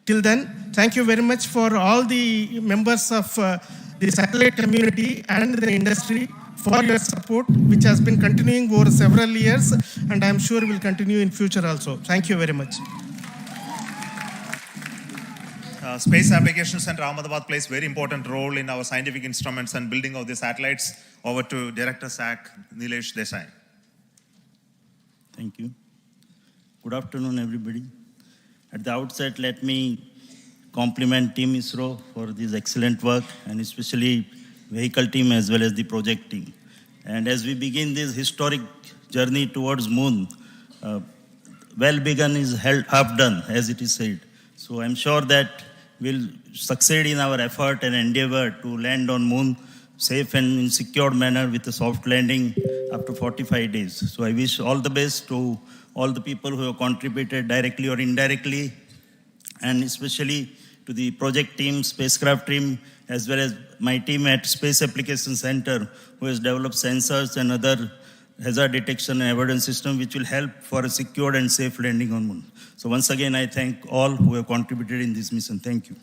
Till then, thank you very much for all the members of the satellite community and the industry for your support, which has been continuing over several years, and I'm sure will continue in future also. Thank you very much. Space Applications Center Ahmedabad plays very important role in our scientific instruments and building of the satellites. Over to Director SAC, Nilesh Desai. Thank you. Good afternoon, everybody. At the outset, let me compliment Team ISRO for this excellent work, and especially vehicle team as well as the project team. And as we begin this historic journey towards moon, well begun is half done, as it is said. So I'm sure that we'll succeed in our effort and endeavor to land on moon safe and in secured manner with a soft landing after 45 days. So I wish all the best to all the people who have contributed directly or indirectly, and especially to the project team, spacecraft team, as well as my team at Space Applications Center, who has developed sensors and other hazard detection and avoidance system, which will help for a secured and safe landing on moon. So once again, I thank all who have contributed in this mission. Thank you.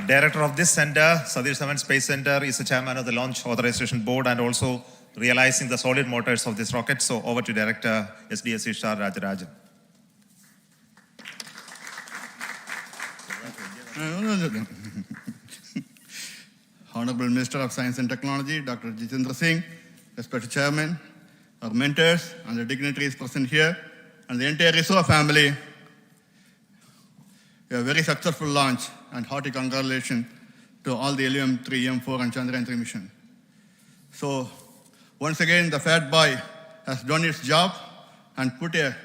Director of this center, Satish Dhawan Space Center, is the chairman of the Launch Authorization Board and also realizing the solid motors of this rocket. So over to Director SDSC Shah Rajarajan. Honorable Minister of Science and Technology, Dr. Jitendra Singh, respected Chairman, our mentors and the dignitaries present here, and the entire ISRO family. A very successful launch, and hearty congratulations to all the LVM3-M4 and Chandrayaan-3 mission. So once again, the Fat Boy has done its job and put a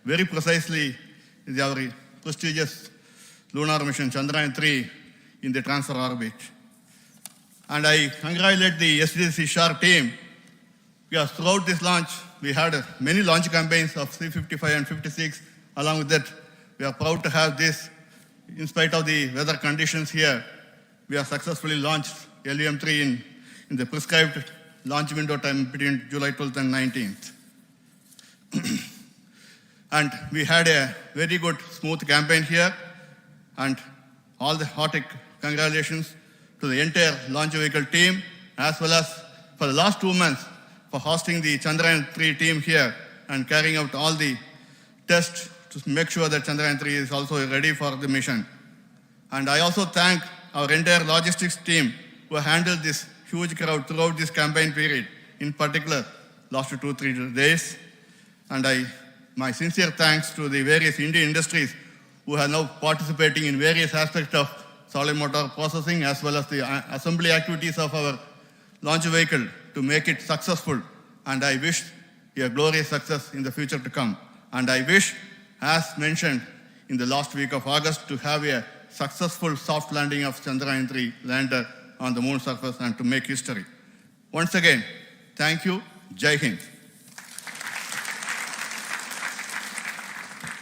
very precisely our prestigious lunar mission Chandrayaan-3 in the transfer orbit. And I congratulate the SDSC SHAR team, because throughout this launch, we had many launch campaigns of C-55 and 56. Along with that, we are proud to have this. In spite of the weather conditions here, we have successfully launched LVM3 in the prescribed launch window time between July 12th and 19th. And we had a very good, smooth campaign here, and all the hearty congratulations to the entire launch vehicle team, as well as for the last 2 months for hosting the Chandrayaan-3 team here and carrying out all the tests to make sure that Chandrayaan-3 is also ready for the mission. And I also thank our entire logistics team who handled this huge crowd throughout this campaign period, in particular last 2-3 days. And my sincere thanks to the various Indian industries who are now participating in various aspects of solid motor processing as well as the assembly activities of our launch vehicle to make it successful. And I wish a glorious success in the future to come. And I wish, as mentioned in the last week of August, to have a successful soft landing of Chandrayaan-3 lander on the moon surface and to make history. Once again, thank you. Jai Hind.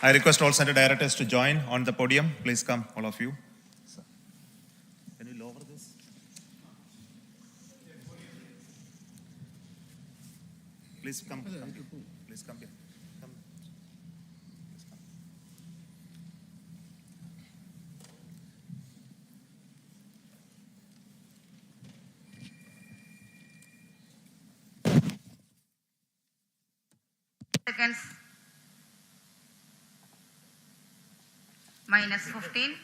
I request all center directors to join on the podium. Please come, all of you. Can you lower this? Please come. Please come here. Come. Please come. Seconds. Minus 15.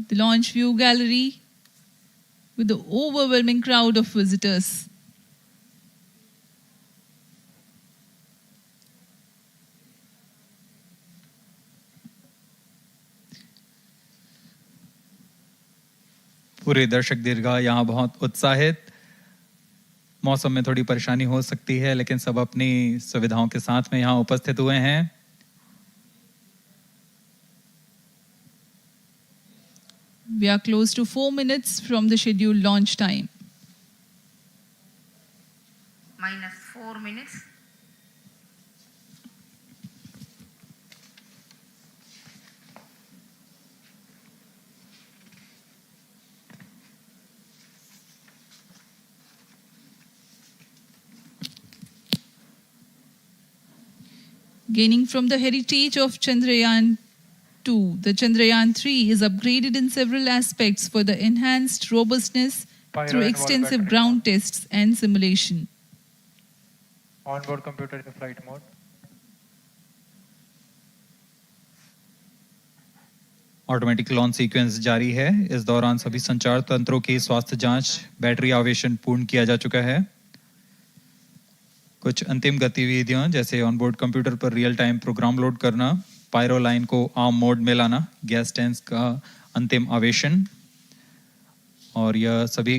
the launch view gallery with the overwhelming crowd of visitors. पूरे दर्शक दीर्घा यहाँ बहुत उत्साहित। मौसम में थोड़ी परेशानी हो सकती है, लेकिन सब अपनी सुविधाओं के साथ में यहाँ उपस्थित हुए हैं। We are close to 4 minutes from the scheduled launch time. Minus 4 minutes. Gaining from the heritage of Chandrayaan 2, the Chandrayaan 3 is upgraded in several aspects for the enhanced robustness through extensive ground tests and simulation. Onboard computer in flight mode. Automatic launch sequence जारी है। इस दौरान सभी संचार तंत्रों की स्वास्थ्य जांच, बैटरी आवेशन पूर्ण किया जा चुका है। कुछ अंतिम गतिविधियां जैसे ऑनबोर्ड कंप्यूटर पर रियल टाइम प्रोग्राम लोड करना, पायरो लाइन को आर्म मोड में लाना, गैस टैंक्स का अंतिम आवेशन, और यह सभी